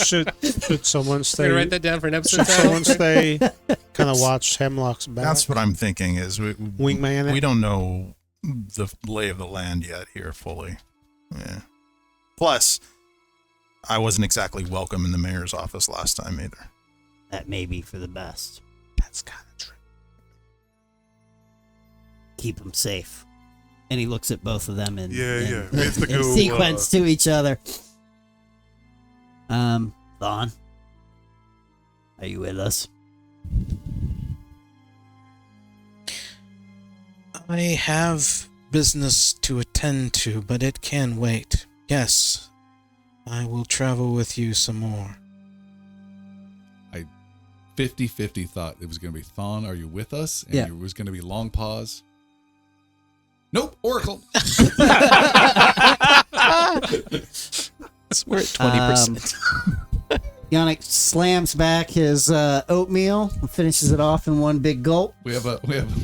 should someone Can stay? I write that down for an episode? Should someone stay? Kind of watch Hemlock's back. That's what I'm thinking. Is Wingman it? we don't know the lay of the land yet here fully. Yeah. Plus, I wasn't exactly welcome in the mayor's office last time either. That may be for the best. That's kind of true. Keep them safe. And he looks at both of them in, Yeah, in, yeah. We have to in go, sequence to each other. Thon, are you with us? I have business to attend to, but it can wait. Yes, I will travel with you some more. 50-50 thought it was going to be Thon, are you with us? And Yeah. it was going to be long pause. Nope, Oracle. We're at 20%. Yannick slams back his oatmeal and finishes it off in one big gulp. We have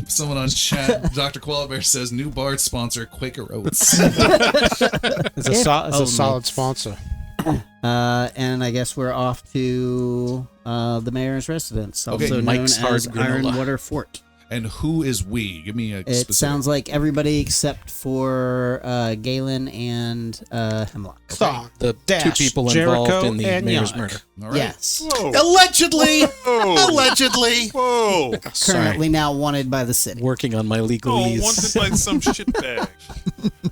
someone on chat. Dr. Koalabear says new Bards sponsor Quaker Oats. It's a solid sponsor. And I guess we're off to the mayor's residence, Okay, also known Mike's Hard as Granola. Ironwater Fort. And who is we? Give me a It specific. sounds like everybody except for Galen and Hemlock. Thon, The Dash, two people Jericho, involved in the and mayor's Yannick. murder. All right. Yes. Whoa. Allegedly! Whoa. Allegedly! Whoa. Currently now wanted by the city. Working on my Oh, legalese. wanted by some shitbag.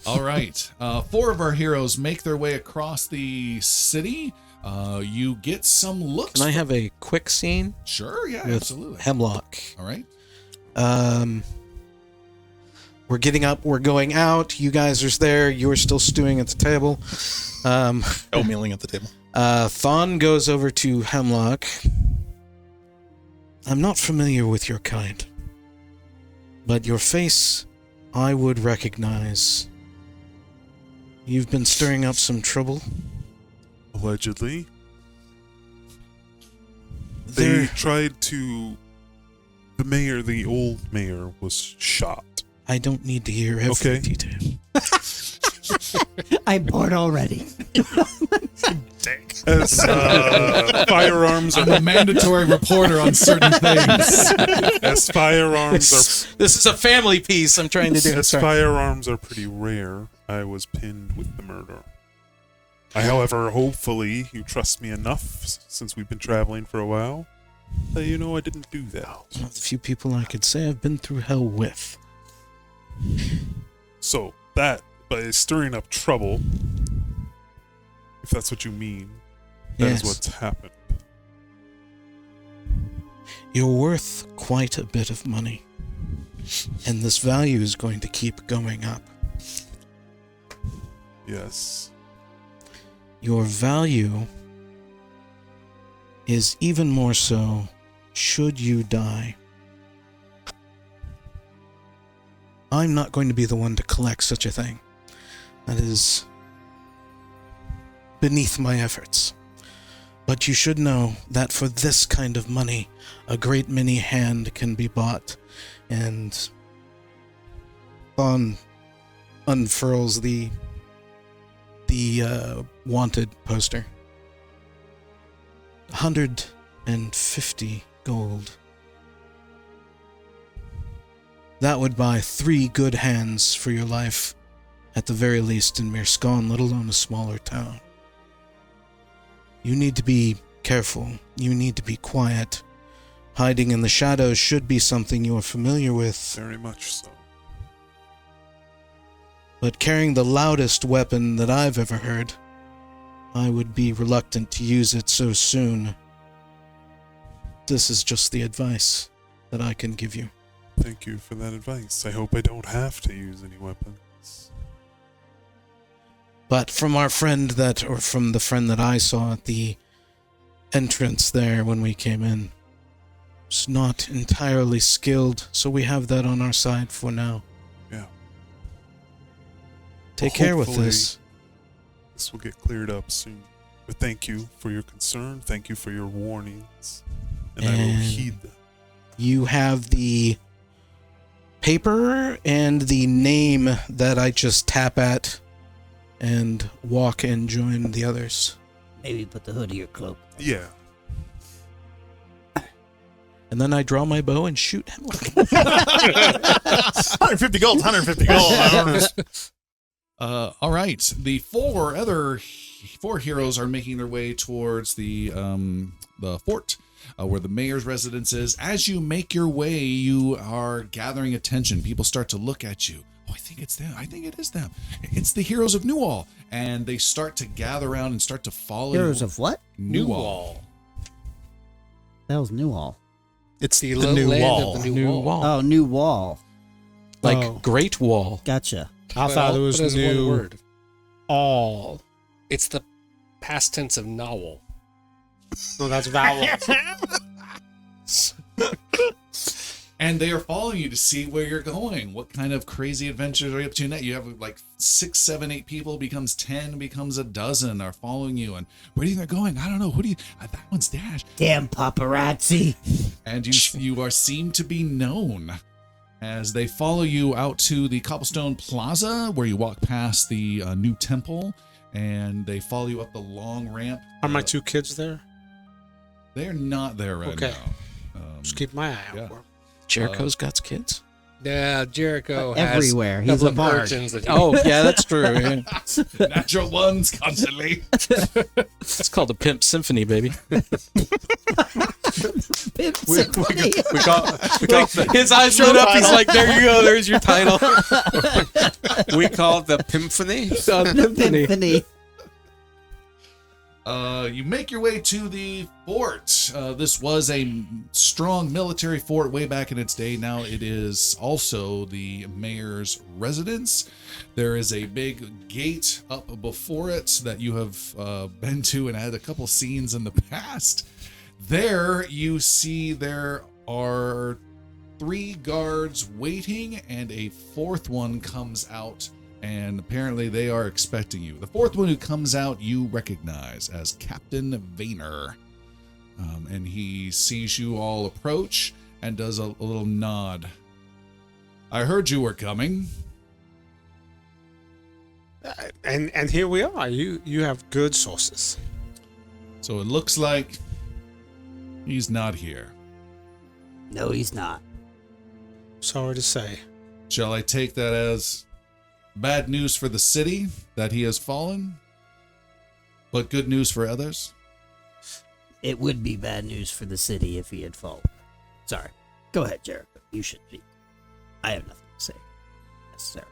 All right. 4 of our heroes make their way across the city. You get some looks. Can I have a quick scene Sure, yeah, with absolutely. Hemlock? All right. We're getting up. We're going out. You guys are there. You're still stewing at the table. Oatmealing at the table. Thon goes over to Hemlock. I'm not familiar with your kind, but your face I would recognize. You've been stirring up some trouble. Allegedly. They tried to... The old mayor was shot. I don't need to hear every Okay. detail. I'm bored already. As firearms I'm are a mandatory reporter on certain things. as firearms are This is a family piece I'm trying to do. as Sorry. firearms are pretty rare, I was pinned with the murder. However, hopefully you trust me enough since we've been traveling for a while that you know I didn't do that. One of the few people I could say I've been through hell with. So that by stirring up trouble, if that's what you mean, that is Yes. what's happened. You're worth quite a bit of money, and this value is going to keep going up. Yes. Your value is even more so should you die. I'm not going to be the one to collect such a thing. That is beneath my efforts. But you should know that for this kind of money, a great many hand can be bought. And Thon unfurls the wanted poster. 150 gold. That would buy 3 good hands for your life, at the very least in Mirskon, let alone a smaller town. You need to be careful. You need to be quiet. Hiding in the shadows should be something you are familiar with, Very much so. but carrying the loudest weapon that I've ever heard, I would be reluctant to use it so soon. This is just the advice that I can give you. Thank you for that advice. I hope I don't have to use any weapons. But from our friend from the friend that I saw at the entrance there when we came in, was not entirely skilled, so we have that on our side for now. Yeah. Take care with Hopefully this. This will get cleared up soon. But thank you for your concern. Thank you for your warnings. And I will And heed them. you have the paper and the name that I just tap at and walk and join the others. Maybe put the hood of your cloak. Yeah. And then I draw my bow and shoot Hemlock. 150 gold, 150 gold. I don't know. All right. The four heroes are making their way towards the fort where the mayor's residence is. As you make your way, you are gathering attention. People start to look at you. Oh, I think it's them. I think it is them. It's the heroes of Newall. And they start to gather around and start to follow Heroes you. of what? Newall. That was Newall. It's the land new of wall. the new wall. Oh, New Wall. Like Oh. Great Wall. Gotcha. I thought it was but as new. one word. All. It's the past tense of novel. No, that's vowel. And they are following you to see where you're going. What kind of crazy adventures are you up to next? You have like 6, 7, 8 people, becomes 10, becomes a dozen are following you. And where do you think they're going? I don't know. Who do you? That one's Dash. Damn paparazzi. And you are seem to be known as they follow you out to the Cobblestone Plaza, where you walk past the new temple, and they follow you up the long ramp. Are my 2 kids there? They're not there right Okay. now. Just keep my eye out yeah. for 'em. Jericho's got kids. Yeah, Jericho has Everywhere. He's couple a of bard. urchins that he- Oh, yeah, that's true. Yeah. Natural ones constantly. It's called the Pimp Symphony, baby. Pimp Symphony. We got his eyes lit up. He's like, there you go. There's your title. We call it the Pimphony. Symphony. You make your way to the fort. This was a strong military fort way back in its day. Now it is also the mayor's residence. There is a big gate up before it that you have been to and had a couple scenes in the past. There you see there are 3 guards waiting, and a 4th one comes out. And apparently they are expecting you. The 4th one who comes out you recognize as Captain Vayner. And he sees you all approach and does a little nod. I heard you were coming. And here we are. You have good sources. So it looks like he's not here. No, he's not. Sorry to say. Shall I take that as bad news for the city that he has fallen, but good news for others? It would be bad news for the city if he had fallen. Sorry. Go ahead, Jericho. You should speak. I have nothing to say. Necessary.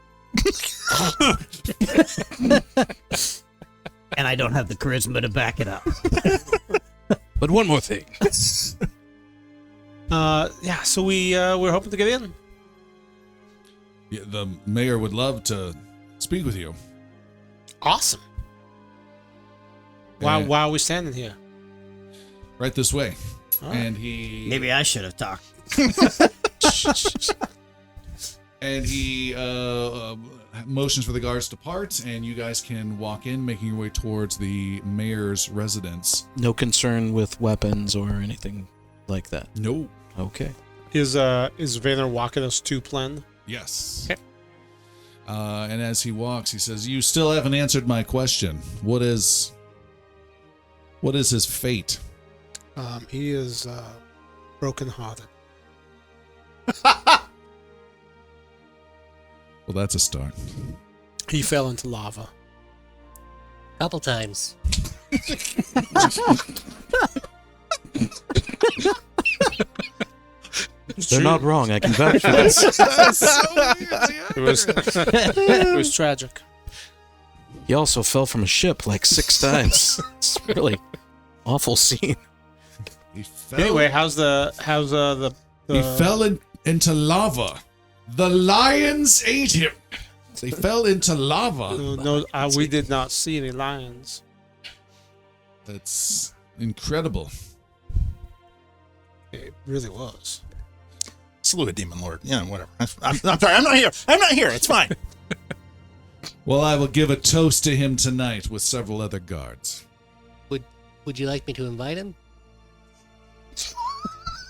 And I don't have the charisma to back it up. But one more thing. Yeah. So we're hoping to get in. Yeah, the mayor would love to speak with you. Awesome. Why are we standing here? Right this way. All right. And he Maybe I should have talked. and he motions for the guards to part, and you guys can walk in, making your way towards the mayor's residence. No concern with weapons or anything like that. No. Okay. Is Vader walking us to plan? Yes. Okay. And as he walks, he says, "You still haven't answered my question. What is his fate?" He is broken-hearted. Well, that's a start. He fell into lava. Couple times. They're not wrong. I can vouch for this. That's so weird. Yeah. It was tragic. He also fell from a ship like 6 times. It's really awful scene. He fell, Anyway, how's the he fell into lava. The lions ate him. They fell into lava. No, we did not see any lions. That's incredible. It really was. Slew a demon lord. Yeah, whatever. I'm sorry. I'm not here. I'm not here. It's fine. Well, I will give a toast to him tonight with several other guards. Would you like me to invite him?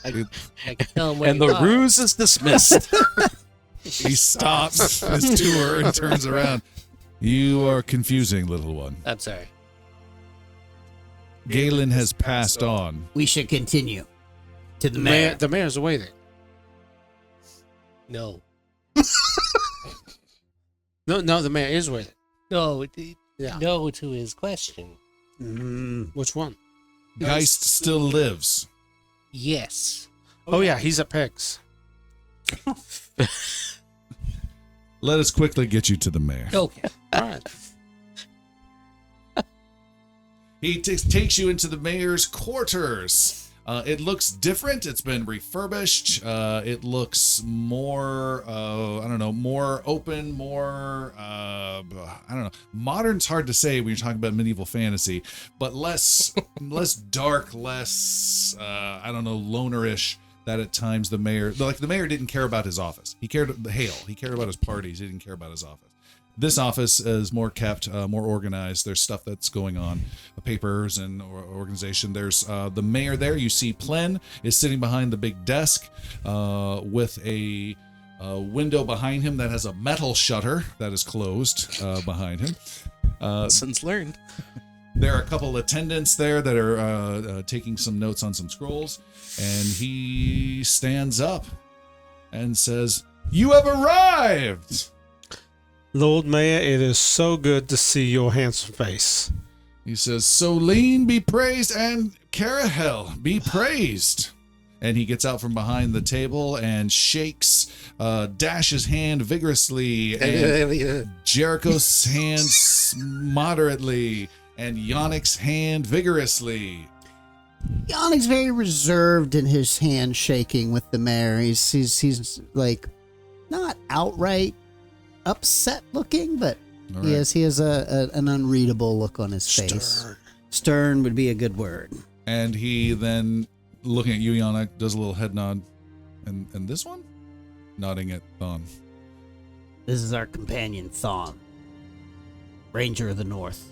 I can tell him where And you the are. ruse is dismissed. He stops his tour and turns around. You are confusing, little one. I'm sorry. Galen has passed on. We should continue to the The mayor. the mayor's waiting. No. No, the mayor is waiting. No. Yeah. No to his question. Which one? Geist still lives. Yes. Oh yeah, he's at Pegs. Let us quickly get you to the mayor. Okay. All right. He takes you into the mayor's quarters. It looks different. It's been refurbished. It looks more, more open, more, I don't know. Modern's hard to say when you're talking about medieval fantasy, but less dark, less, lonerish. That at times the mayor didn't care about his office. He cared He cared about his parties. He didn't care about his office. This office is more kept, more organized. There's stuff that's going on, papers and organization. There's the mayor there. You see Plen is sitting behind the big desk with a window behind him that has a metal shutter that is closed behind him. Lessons learned. There are a couple attendants there that are taking some notes on some scrolls, and he stands up and says, "You have arrived!" Lord Mayor, it is so good to see your handsome face. He says, "Solene be praised and Carahel be praised." And he gets out from behind the table and shakes Dash's hand vigorously, and Jericho's hand moderately, and Yannick's hand vigorously. Yannick's very reserved in his handshaking with the mayor. He's like not outright upset looking, but All he right. has an unreadable look on his face. Stern would be a good word. And he then, looking at you, Yannick, does a little head nod. And this one? Nodding at Thon. This is our companion Thon, Ranger of the North,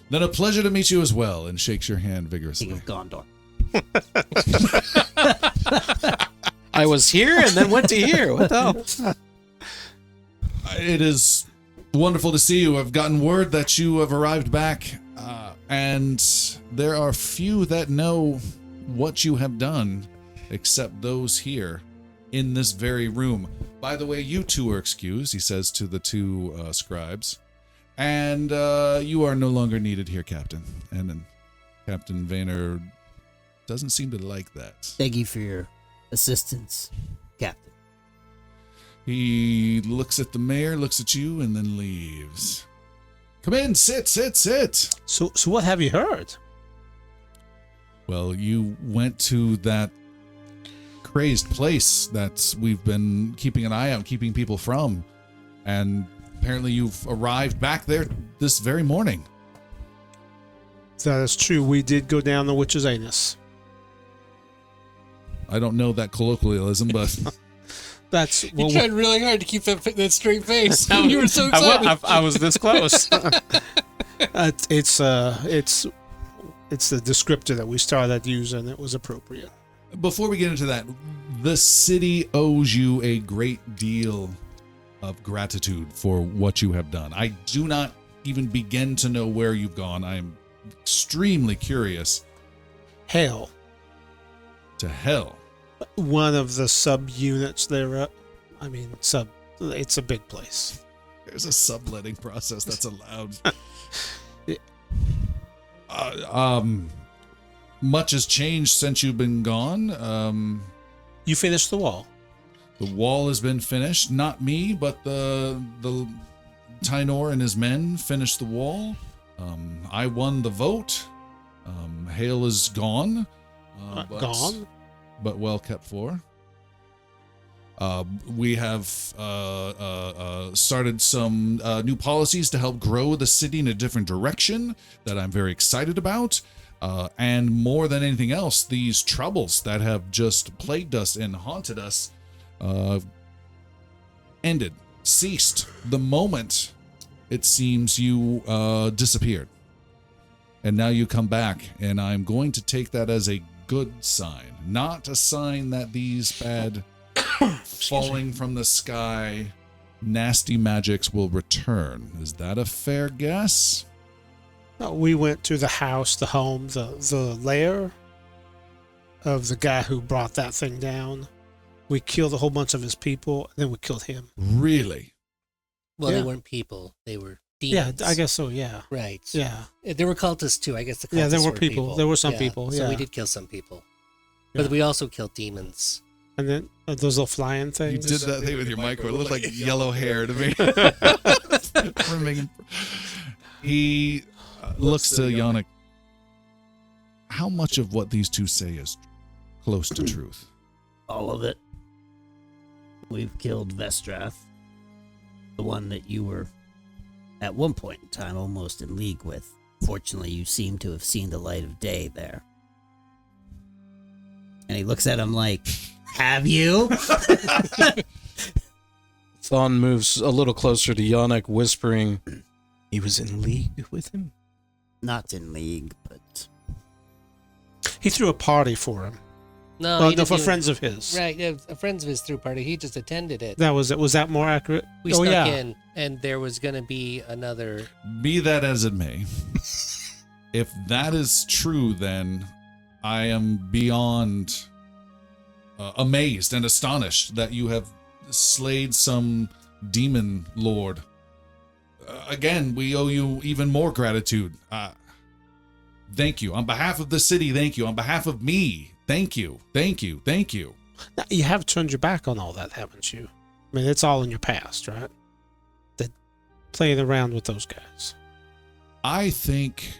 Then a pleasure to meet you as well, and shakes your hand King vigorously. of Gondor. I was here and then went to here. What the hell? It is wonderful to see you. I've gotten word that you have arrived back, and there are few that know what you have done except those here in this very room. By the way, you two are excused, he says to the two scribes, and you are no longer needed here, Captain. And then Captain Vayner doesn't seem to like that. Thank you for your assistance, Captain. He looks at the mayor, looks at you, and then leaves. Come in, sit. So what have you heard? Well, you went to that crazed place that we've been keeping an eye out, keeping people from, and apparently you've arrived back there this very morning. That is true. We did go down the witch's anus. I don't know that colloquialism, but That's You tried really hard to keep that straight face. You were so excited. I was this close. It's the descriptor that we started using. It was appropriate. before we get into that, the city owes you a great deal of gratitude for what you have done. I do not even begin to know where you've gone. I am extremely curious. Hell, To hell. one of the sub-units there. It's a big place. There's a subletting process that's allowed. Much has changed since you've been gone. You finished the wall. The wall has been finished. Not me, but the Tynor and his men finished the wall. I won the vote. Hale is gone. Gone? But well kept for. We have started some new policies to help grow the city in a different direction that I'm very excited about. And more than anything else, these troubles that have just plagued us and haunted us ended, ceased the moment it seems you disappeared. And now you come back, and I'm going to take that as a good sign, not a sign that these bad falling from the sky nasty magics will return. Is that a fair guess? We went to the house, the home, the lair of the guy who brought that thing down. We killed a whole bunch of his people, and then we killed him. Really? Well, Yeah. they weren't people; they were demons. Yeah, I guess so. Yeah. Right. Yeah. There were cultists too. I guess the cultists Yeah, there were people. There were some people, So yeah. we did kill some people, Yeah. but we also killed demons. And then those little flying You things. did that thing with your micro. It looked like yellow hair to me. He looks to Yannick. How much of what these two say is close to truth? All of it. We've killed Vestrath, the one that you were at one point in time almost in league with. Fortunately, you seem to have seen the light of day there. And he looks at him like, have you? Thon moves a little closer to Yannick, whispering, he was in league with him? Not in league, but He threw a party for him. No, Oh, he no, didn't for even- friends of his. Right, yeah, a friends of his threw party. He just attended it. That was it. Was that more accurate? We oh, snuck yeah. in, and there was going to be another. Be that as it may, if that is true, then I am beyond amazed and astonished that you have slayed some demon lord. Again, we owe you even more gratitude. Thank you. On behalf of the city, thank you. On behalf of me, thank you. Thank you. Thank you. Now, you have turned your back on all that, haven't you? I mean, it's all in your past, right? That playing around with those guys. I think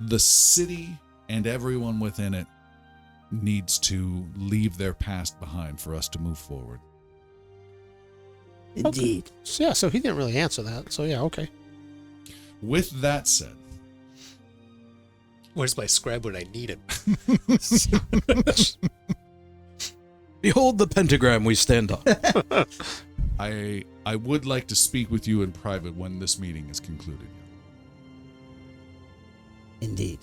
the city and everyone within it needs to leave their past behind for us to move forward. indeed. So, yeah, so he didn't really answer that. So, yeah, okay. With that said, Where's my scribe when I need him? Behold the pentagram we stand on. I would like to speak with you in private when this meeting is concluded. Indeed.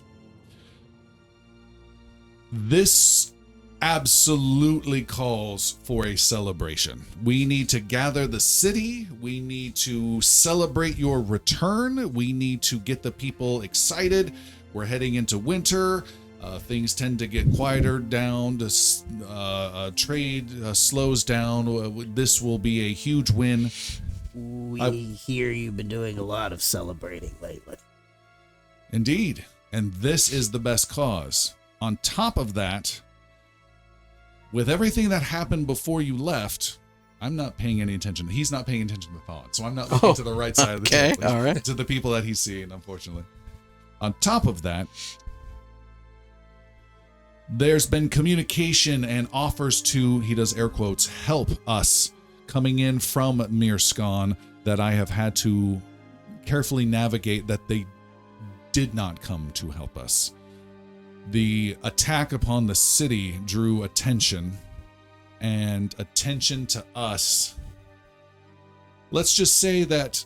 This absolutely calls for a celebration. We need to gather the city. We need to celebrate your return. We need to get the people excited. We're heading into winter. Things tend to get quieter down. Trade slows down. This will be a huge win. We hear you've been doing a lot of celebrating lately. Indeed. And this is the best cause. On top of that, with everything that happened before you left, I'm not paying any attention. He's not paying attention to the thought. So I'm not looking to the right side of the okay, table. all right. To the people that he's seeing, unfortunately. On top of that, there's been communication and offers to, he does air quotes, help us coming in from Mirskan that I have had to carefully navigate that they did not come to help us. The attack upon the city drew attention, and attention to us. Let's just say that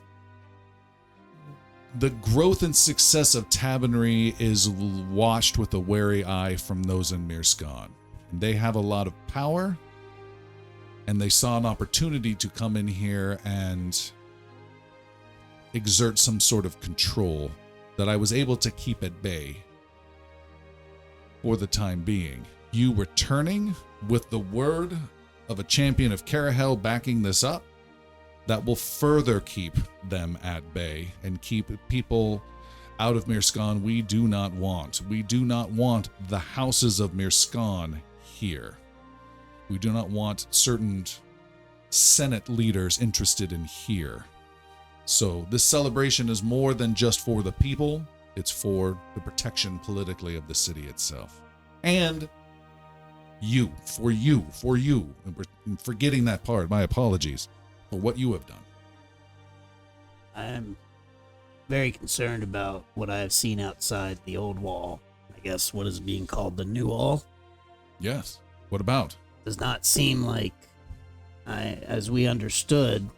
the growth and success of Tabonry is watched with a wary eye from those in Mirskan. They have a lot of power, and they saw an opportunity to come in here and exert some sort of control that I was able to keep at bay for the time being. You returning with the word of a champion of Carahel backing this up, that will further keep them at bay and keep people out of Mirskan we do not want. We do not want the houses of Mirskan here. We do not want certain Senate leaders interested in here. So this celebration is more than just for the people. It's for the protection politically of the city itself. And For you. And we're forgetting that part. My apologies for what you have done. I'm very concerned about what I have seen outside the old wall. I guess what is being called the new wall. Yes. What about? Does not seem like, as we understood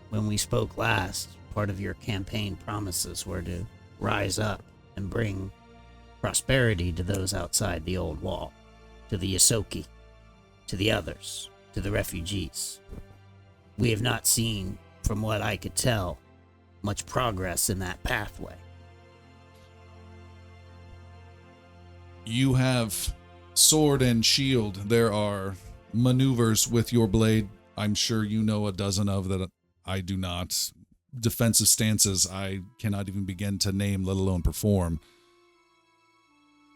when we spoke last, part of your campaign promises were to rise up and bring prosperity to those outside the old wall, to the Yosoki, to the others, to the refugees. We have not seen, from what I could tell, much progress in that pathway. You have sword and shield. There are maneuvers with your blade. I'm sure you know a dozen of that I do not. Defensive stances I cannot even begin to name, let alone perform.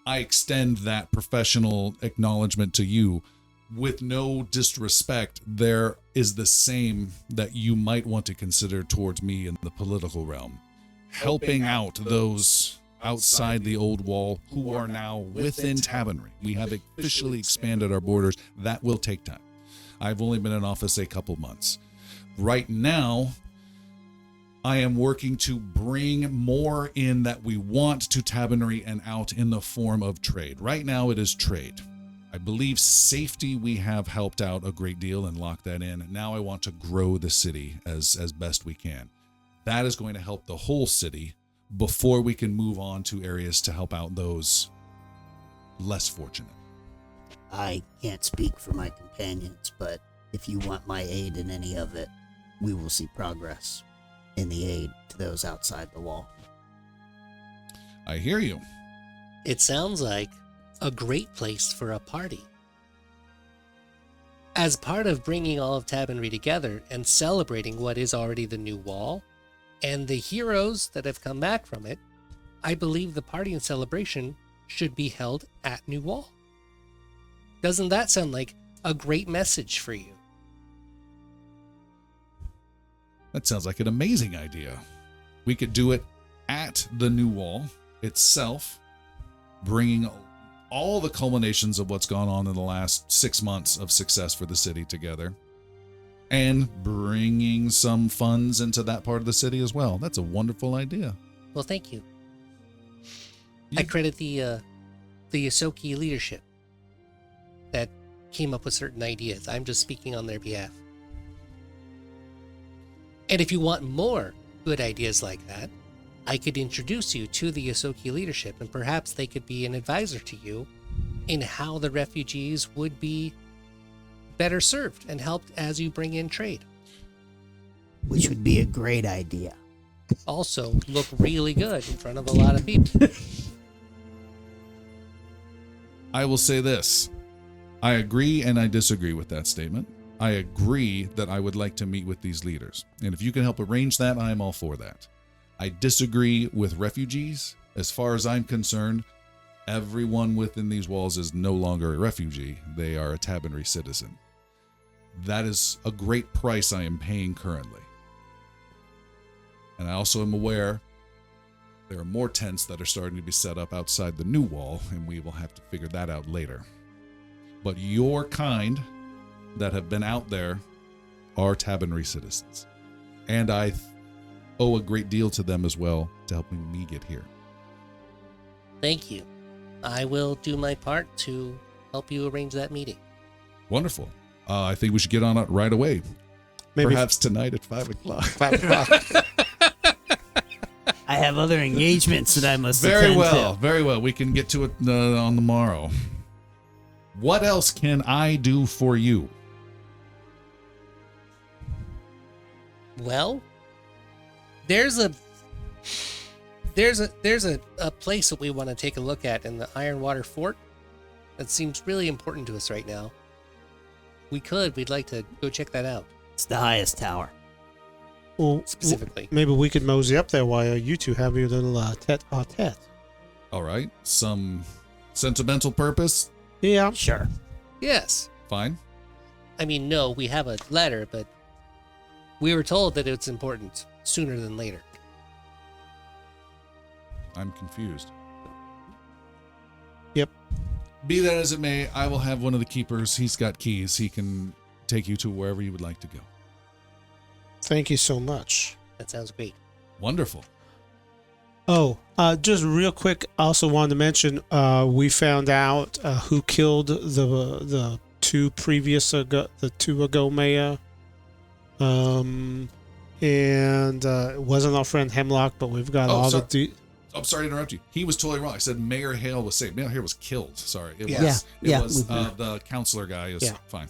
I extend that professional acknowledgement to you. With no disrespect, there is the same that you might want to consider towards me in the political realm. Helping out those outside the old wall who are now within Tabonry. We have officially expanded our borders. That will take time. I've only been in office a couple months. Right now, I am working to bring more in that we want to Tabonry and out in the form of trade. Right now it is trade. I believe safety we have helped out a great deal and locked that in. Now I want to grow the city as best we can. That is going to help the whole city before we can move on to areas to help out those less fortunate. I can't speak for my companions, but if you want my aid in any of it, we will see progress in the aid to those outside the wall. I hear you. It sounds like a great place for a party. As part of bringing all of Tabonry together and celebrating what is already the new wall and the heroes that have come back from it, I believe the party and celebration should be held at New Wall. Doesn't that sound like a great message for you? That sounds like an amazing idea. We could do it at the new wall itself, bringing all the culminations of what's gone on in the last 6 months of success for the city together, and bringing some funds into that part of the city as well. That's a wonderful idea. Well, thank you. I credit the Yosoki leadership that came up with certain ideas. I'm just speaking on their behalf. And if you want more good ideas like that, I could introduce you to the Yosoki leadership, and perhaps they could be an advisor to you in how the refugees would be better served and helped as you bring in trade. Which would be a great idea. Also, look really good in front of a lot of people. I will say this. I agree and I disagree with that statement. I agree that I would like to meet with these leaders. And if you can help arrange that, I am all for that. I disagree with refugees. As far as I'm concerned, everyone within these walls is no longer a refugee. They are a Tabonry citizen. That is a great price I am paying currently. And I also am aware there are more tents that are starting to be set up outside the new wall, and we will have to figure that out later. But your kind that have been out there are Tabonry citizens. And I owe a great deal to them as well to helping me get here. Thank you. I will do my part to help you arrange that meeting. Wonderful. I think we should get on it right away. Maybe Perhaps tonight at 5 o'clock. 5 o'clock. I have other engagements that I must Very attend well. to. Very well. We can get to it on the morrow. What else can I do for you? Well, there's a place that we want to take a look at in the Ironwater Fort that seems really important to us right now. We'd like to go check that out It's the highest tower. Well, specifically. maybe we could mosey up there while you two have your little tete-a-tete. All right. Some sentimental purpose? Yeah. Sure. Yes. Fine. I mean, no, we have a letter, but we were told that it's important sooner than later. I'm confused. Yep. Be that as it may, I will have one of the keepers. He's got keys. He can take you to wherever you would like to go. Thank you so much. That sounds great. Wonderful. Oh, just real quick, I also wanted to mention we found out who killed the two ago mayor. And it wasn't our friend Hemlock, but we've got I'm sorry to interrupt you. He was totally wrong. I said Mayor Hale was saved. Mayor Hale was killed. Sorry. It was the counselor guy is fine.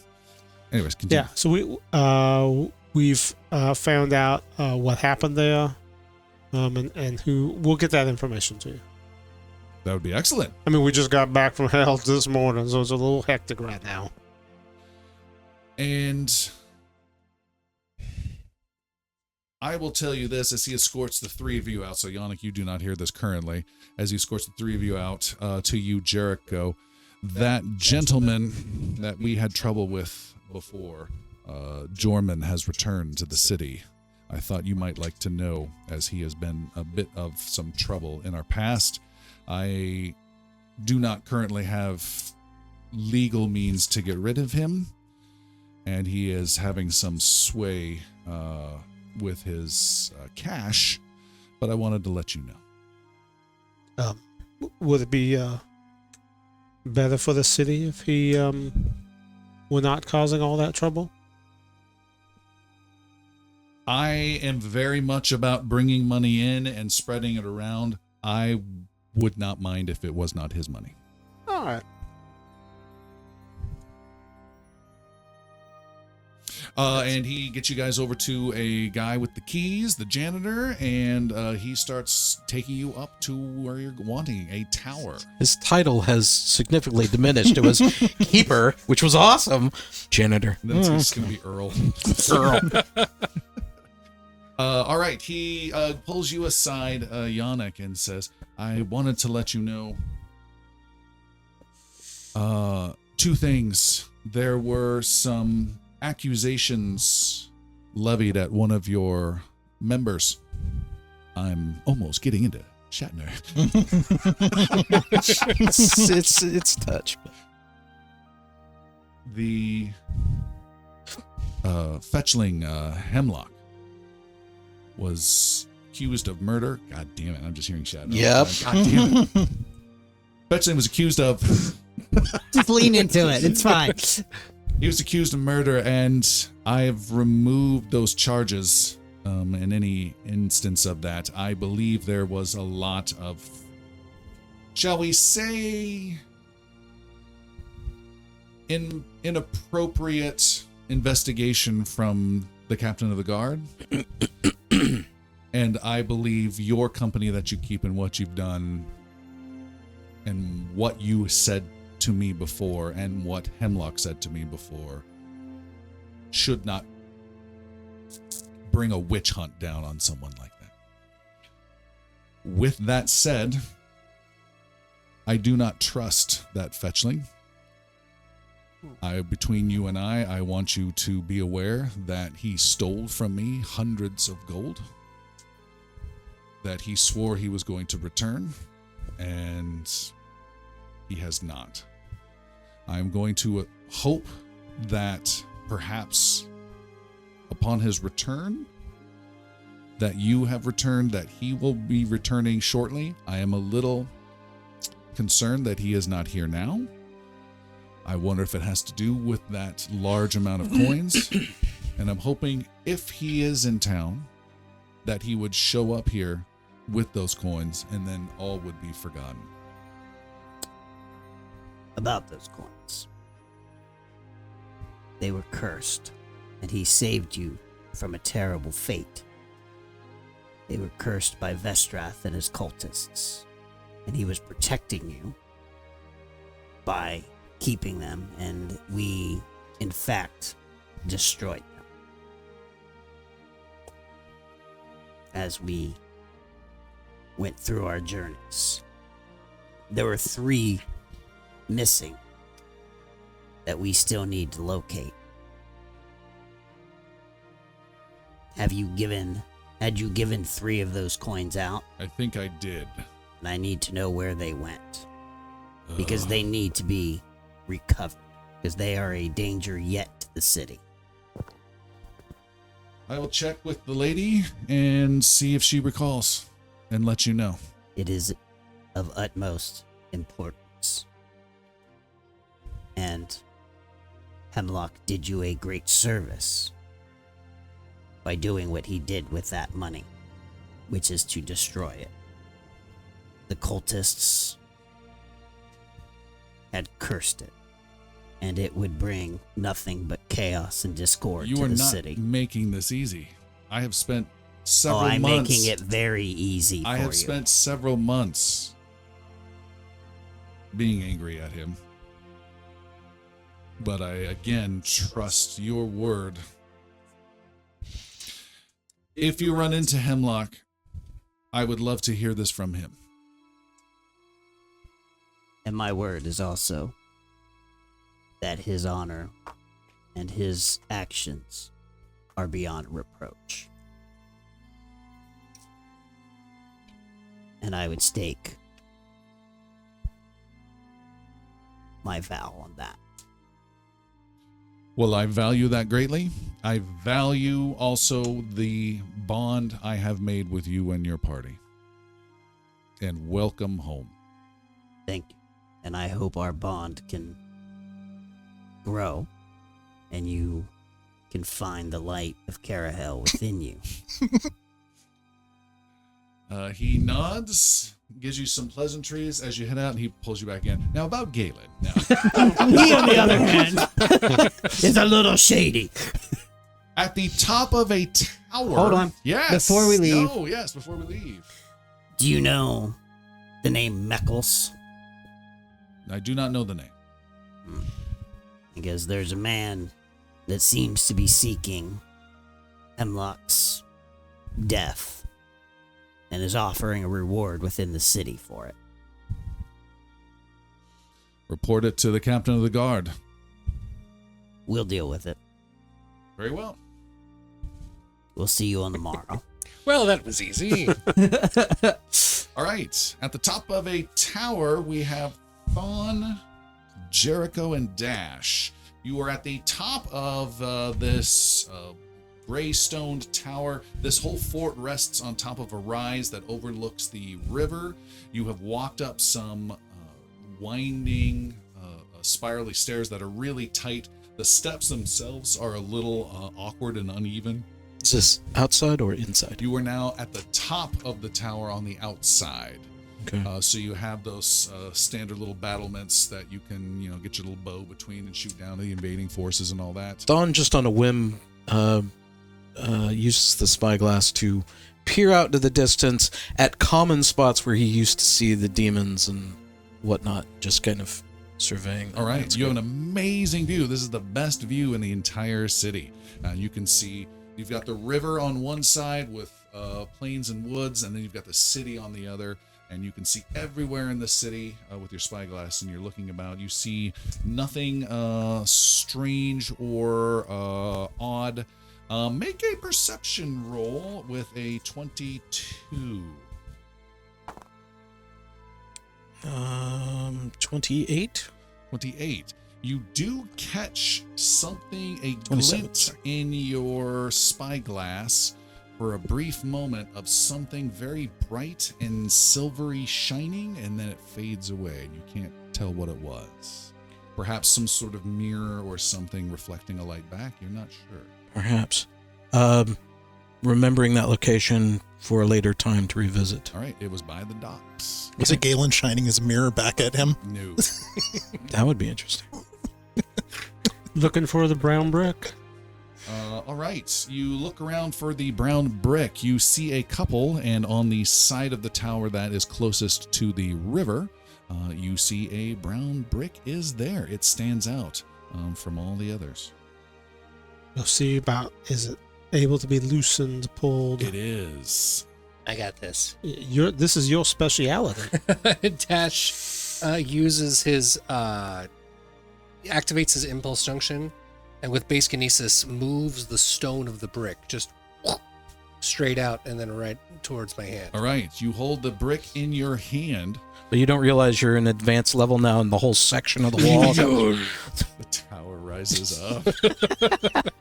Anyways, continue. Yeah, so we've found out what happened there, and who. We'll get that information to you. That would be excellent. I mean, we just got back from hell this morning, so it's a little hectic right now. And I will tell you this as he escorts the three of you out. So, Yannick, you do not hear this currently. As he escorts the three of you out to you, Jericho, that gentleman that we had trouble with before, Jorman, has returned to the city. I thought you might like to know, as he has been a bit of some trouble in our past. I do not currently have legal means to get rid of him, and he is having some sway with his cash, but I wanted to let you know. Would it be better for the city if he were not causing all that trouble? I am very much about bringing money in and spreading it around. I would not mind if it was not his money. All right. And he gets you guys over to a guy with the keys, the janitor, and he starts taking you up to where you're wanting, a tower. His title has significantly diminished. It was Keeper, which was awesome. Janitor. That's just going to be Earl. Earl. All right, he pulls you aside, Yannick, and says, I wanted to let you know two things. There were some accusations levied at one of your members. I'm almost getting into Shatner. it's touch. The fetchling Hemlock was accused of murder. God damn it, I'm just hearing Shatner. Yep. God damn it. Fetchling was accused of... Just lean into it. It's fine. He was accused of murder, and I have removed those charges in any instance of that. I believe there was a lot of, shall we say, inappropriate investigation from the captain of the guard. And I believe your company that you keep and what you've done and what you said to me before and what Hemlock said to me before should not bring a witch hunt down on someone like that. With that said, I do not trust that fetchling. Between you and I want you to be aware that he stole from me hundreds of gold, that he swore he was going to return, and he has not. I'm going to hope that perhaps upon his return, that you have returned, that he will be returning shortly. I am a little concerned that he is not here now. I wonder if it has to do with that large amount of coins. And I'm hoping if he is in town, that he would show up here with those coins and then all would be forgotten. About those coins. They were cursed, and he saved you from a terrible fate. They were cursed by Vestrath and his cultists, and he was protecting you by keeping them, and we, in fact, destroyed them. As we went through our journeys, there were 3 missing that we still need to locate. Had you given 3 of those coins out? I think I did. And I need to know where they went. because they need to be recovered, because they are a danger yet to the city. I will check with the lady and see if she recalls and let you know. It is of utmost importance. And Hemlock did you a great service by doing what he did with that money, which is to destroy it. The cultists had cursed it, and it would bring nothing but chaos and discord You to are the not city. making this easy. I have spent Oh, several I'm months. making it very easy I for have you. spent several months being angry at him. But I again trust your word. If you run into Hemlock, I would love to hear this from him. And my word is also that his honor and his actions are beyond reproach. And I would stake my vow on that. Well, I value that greatly. I value also the bond I have made with you and your party. And welcome home. Thank you. And I hope our bond can grow and you can find the light of Carahel within you. He nods, gives you some pleasantries as you head out, and he pulls you back in. Now, about Galen. Now, He, on the other hand, is a little shady. at the top of a tower. Hold on. Yes. Before we leave. No, yes, before we leave. Do you know the name Meckles? I do not know the name. Because there's a man that seems to be seeking Hemlock's death and is offering a reward within the city for it. Report it to the captain of the guard. We'll deal with it. Very well. We'll see you on the morrow. Well, that was easy. All right. At the top of a tower, we have Thon, Jericho, and Dash. You are at the top of this gray stoned tower. This whole fort rests on top of a rise that overlooks the river. You have walked up some winding, spirally stairs that are really tight. The steps themselves are a little awkward and uneven. Is this outside or inside? You are now at the top of the tower on the outside. Okay. So you have those standard little battlements that you can, get your little bow between and shoot down the invading forces and all that. Thon, just on a whim, uses the spyglass to peer out to the distance at common spots where he used to see the demons and whatnot, just kind of surveying. All right, you have an amazing view. This is the best view in the entire city. You can see you've got the river on one side with plains and woods, and then you've got the city on the other. And you can see everywhere in the city with your spyglass, and you're looking about. You see nothing strange or odd. Make a perception roll with a 22. 28. 28. You do catch something, a 27, glint sorry. in your spyglass for a brief moment of something very bright and silvery shining, and then it fades away, and you can't tell what it was. Perhaps some sort of mirror or something reflecting a light back. You're not sure. Perhaps. Remembering that location for a later time to revisit. All right, it was by the docks. Was it Galen shining his mirror back at him? No. That would be interesting. Looking for the brown brick. All right, you look around for the brown brick. You see a couple, and on the side of the tower that is closest to the river, you see a brown brick is there. It stands out from all the others. We'll see about, is it able to be loosened, pulled? It is. I got this. This is your speciality. Dash uses his activates his impulse junction, and with base kinesis moves the stone of the brick just straight out and then right towards my hand. All right, you hold the brick in your hand. But you don't realize you're in advanced level now in the whole section of the wall. The tower rises up.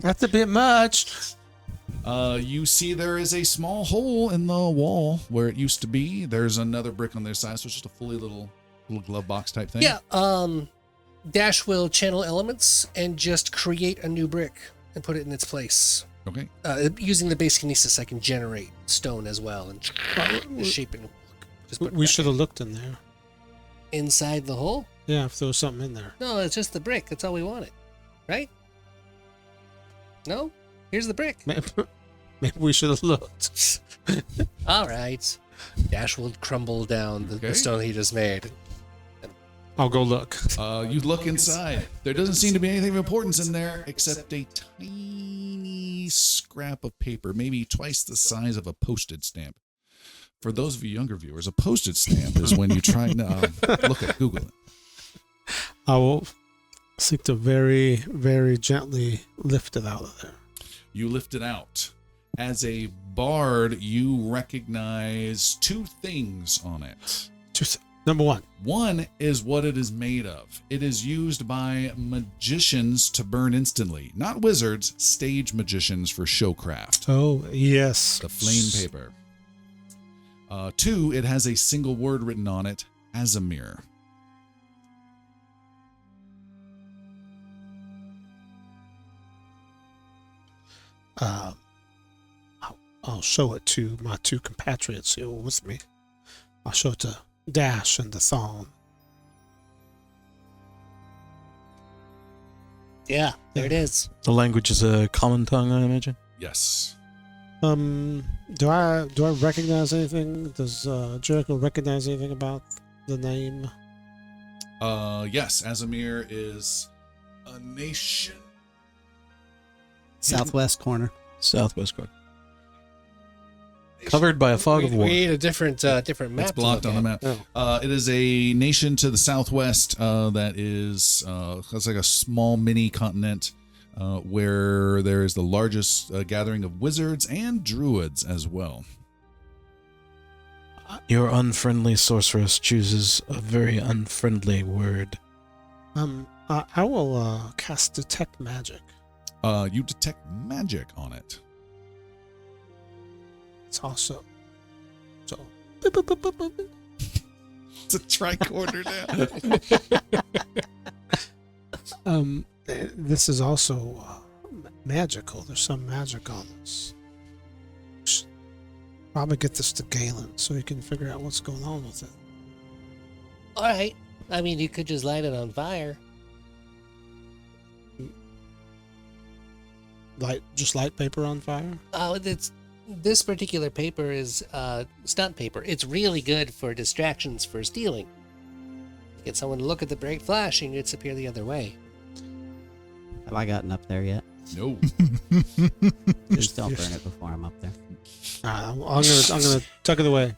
That's a bit much. You see there is a small hole in the wall where it used to be. There's another brick on their side, so it's just a fully little glove box type thing. Yeah, Dash will channel elements and just create a new brick and put it in its place. Okay. Using the base kinesis, I can generate stone as well and shape it. Just put it We back should have looked in there. inside the hole. Yeah, if there was something in there. No, it's just the brick. That's all we wanted, right? No, here's the brick. Maybe we should have looked. All right. Dash will crumble down the Okay. stone he just made. I'll go look. You look inside. There doesn't seem to be anything of importance in there except a tiny scrap of paper, maybe twice the size of a postage stamp. For those of you younger viewers, a postage stamp is when you try to look at Google it. I will seek to very, very gently lift it out of there. You lift it out. As a bard, you recognize two things on it. Number one. One is what it is made of. It is used by magicians to burn instantly. Not wizards, stage magicians for showcraft. Oh, yes. The flame paper. Two, it has a single word written on it, Azamir. I'll show it to my two compatriots here with me. I'll show it to Dash and the Thon. Yeah, there it is. The language is a common tongue, I imagine. Yes. Do I recognize anything? Does Jericho recognize anything about the name? Yes, Azamir is a nation. Southwest corner. Southwest corner. Covered by a fog of war. We need a different map. It's to blocked look on the at. map. It is a nation to the southwest that is it's like a small mini continent where there is the largest gathering of wizards and druids as well. Your unfriendly sorceress chooses a very unfriendly word. I will cast detect magic. You detect magic on it. It's also so. It's a tricorder now. This is also magical. There's some magic on this. Should probably get this to Galen so he can figure out what's going on with it. All right. I mean, you could just light it on fire. Light paper on fire. This particular paper is stunt paper. It's really good for distractions for stealing. Get someone to look at the bright flash and you disappear the other way. Have I gotten up there yet? No. Just don't burn it before I'm up there. I'm gonna tuck it away.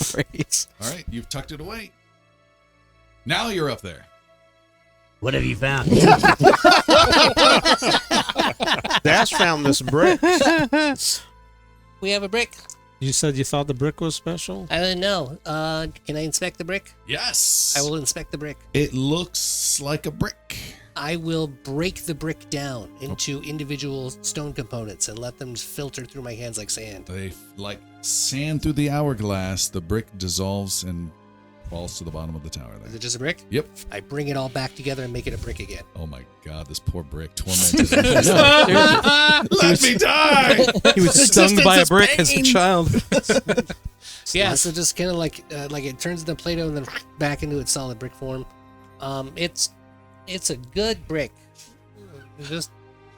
All right, you've tucked it away. Now you're up there. What have you found? Dash found this brick. We have a brick. You said you thought the brick was special? I don't know. Can I inspect the brick? Yes. I will inspect the brick. It looks like a brick. I will break the brick down into individual stone components and let them filter through my hands like sand. They like sand through the hourglass. The brick dissolves and falls to the bottom of the tower Is there. it just a brick? Yep. I bring it all back together and make it a brick again. Oh my God, this poor brick tormented. Let me die. He was stung by a brick as a child. Yeah, so just kind of like it turns into Play-Doh and then back into its solid brick form. It's a good brick. Just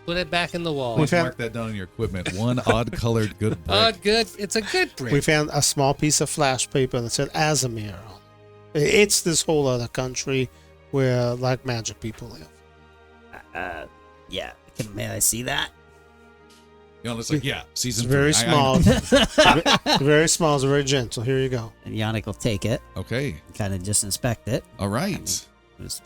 put it back in the wall. We've had- Mark that down in your equipment. One odd-colored good brick. Good. It's a good brick. We found a small piece of flash paper that said Azamir. It's this whole other country where like magic people live. Yeah. May I see that? You know, it's like, yeah, It's season very 3. small. Very small. It's very gentle. Here you go. And Yannick will take it, Okay. kind of just inspect it. All right. Just-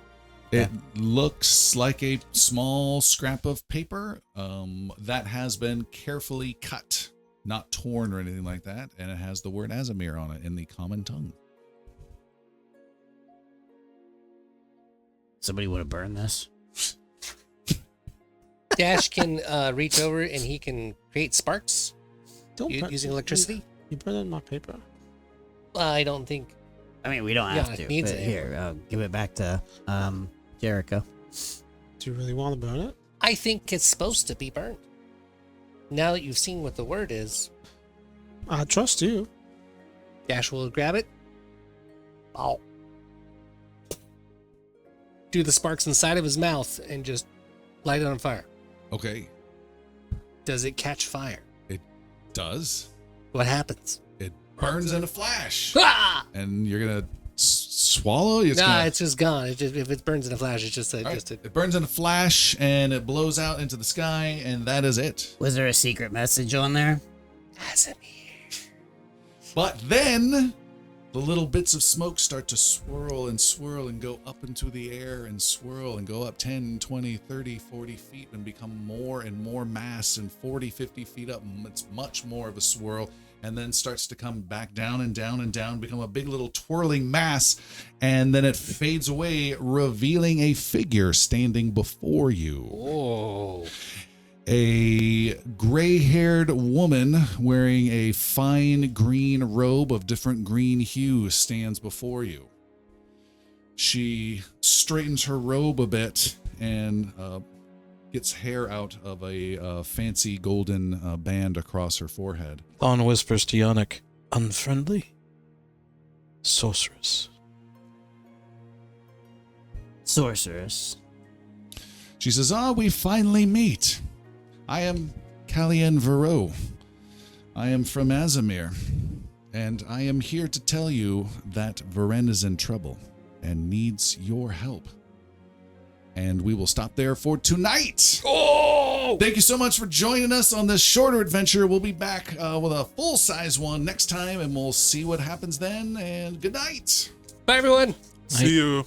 It looks like a small scrap of paper that has been carefully cut not torn or anything like that, and it has the word Azamir on it in the common tongue. Somebody want to burn this? Dash can reach over and he can create sparks Don't using electricity. You burn it in my paper. I don't think. I mean, we don't have Yeah, to. it needs But it. here, I'll give it back to Jericho. Do you really want to burn it? I think it's supposed to be burned. Now that you've seen what the word is, I trust you. Dash will grab it. Oh. Do the sparks inside of his mouth and just light it on fire. Okay, Does it catch fire? it does. What happens? It burns in a flash. Ah! And you're going to swallow? It's Nah, gonna- it's just gone. It just, if it burns in a flash, it's just a, All right. just a. It burns in a flash, and it blows out into the sky, and that is it. Was there a secret message on there? Azamir. But then the little bits of smoke start to swirl and go up into the air and swirl and go up 10, 20, 30, 40 feet and become more and more mass, and 40, 50 feet up. It's much more of a swirl, and then starts to come back down and down and down, become a big little twirling mass, and then it fades away, revealing a figure standing before you. Oh. A gray-haired woman wearing a fine green robe of different green hues stands before you. She straightens her robe a bit and gets hair out of a fancy golden band across her forehead. Thon whispers to Yannick, unfriendly? Sorceress. Sorceress. She says, we finally meet. I am Kallian Vero. I am from Azamir, and I am here to tell you that Varen is in trouble and needs your help. And we will stop there for tonight. Oh! Thank you so much for joining us on this shorter adventure. We'll be back with a full-size one next time, and we'll see what happens then. And good night. Bye, everyone. See you.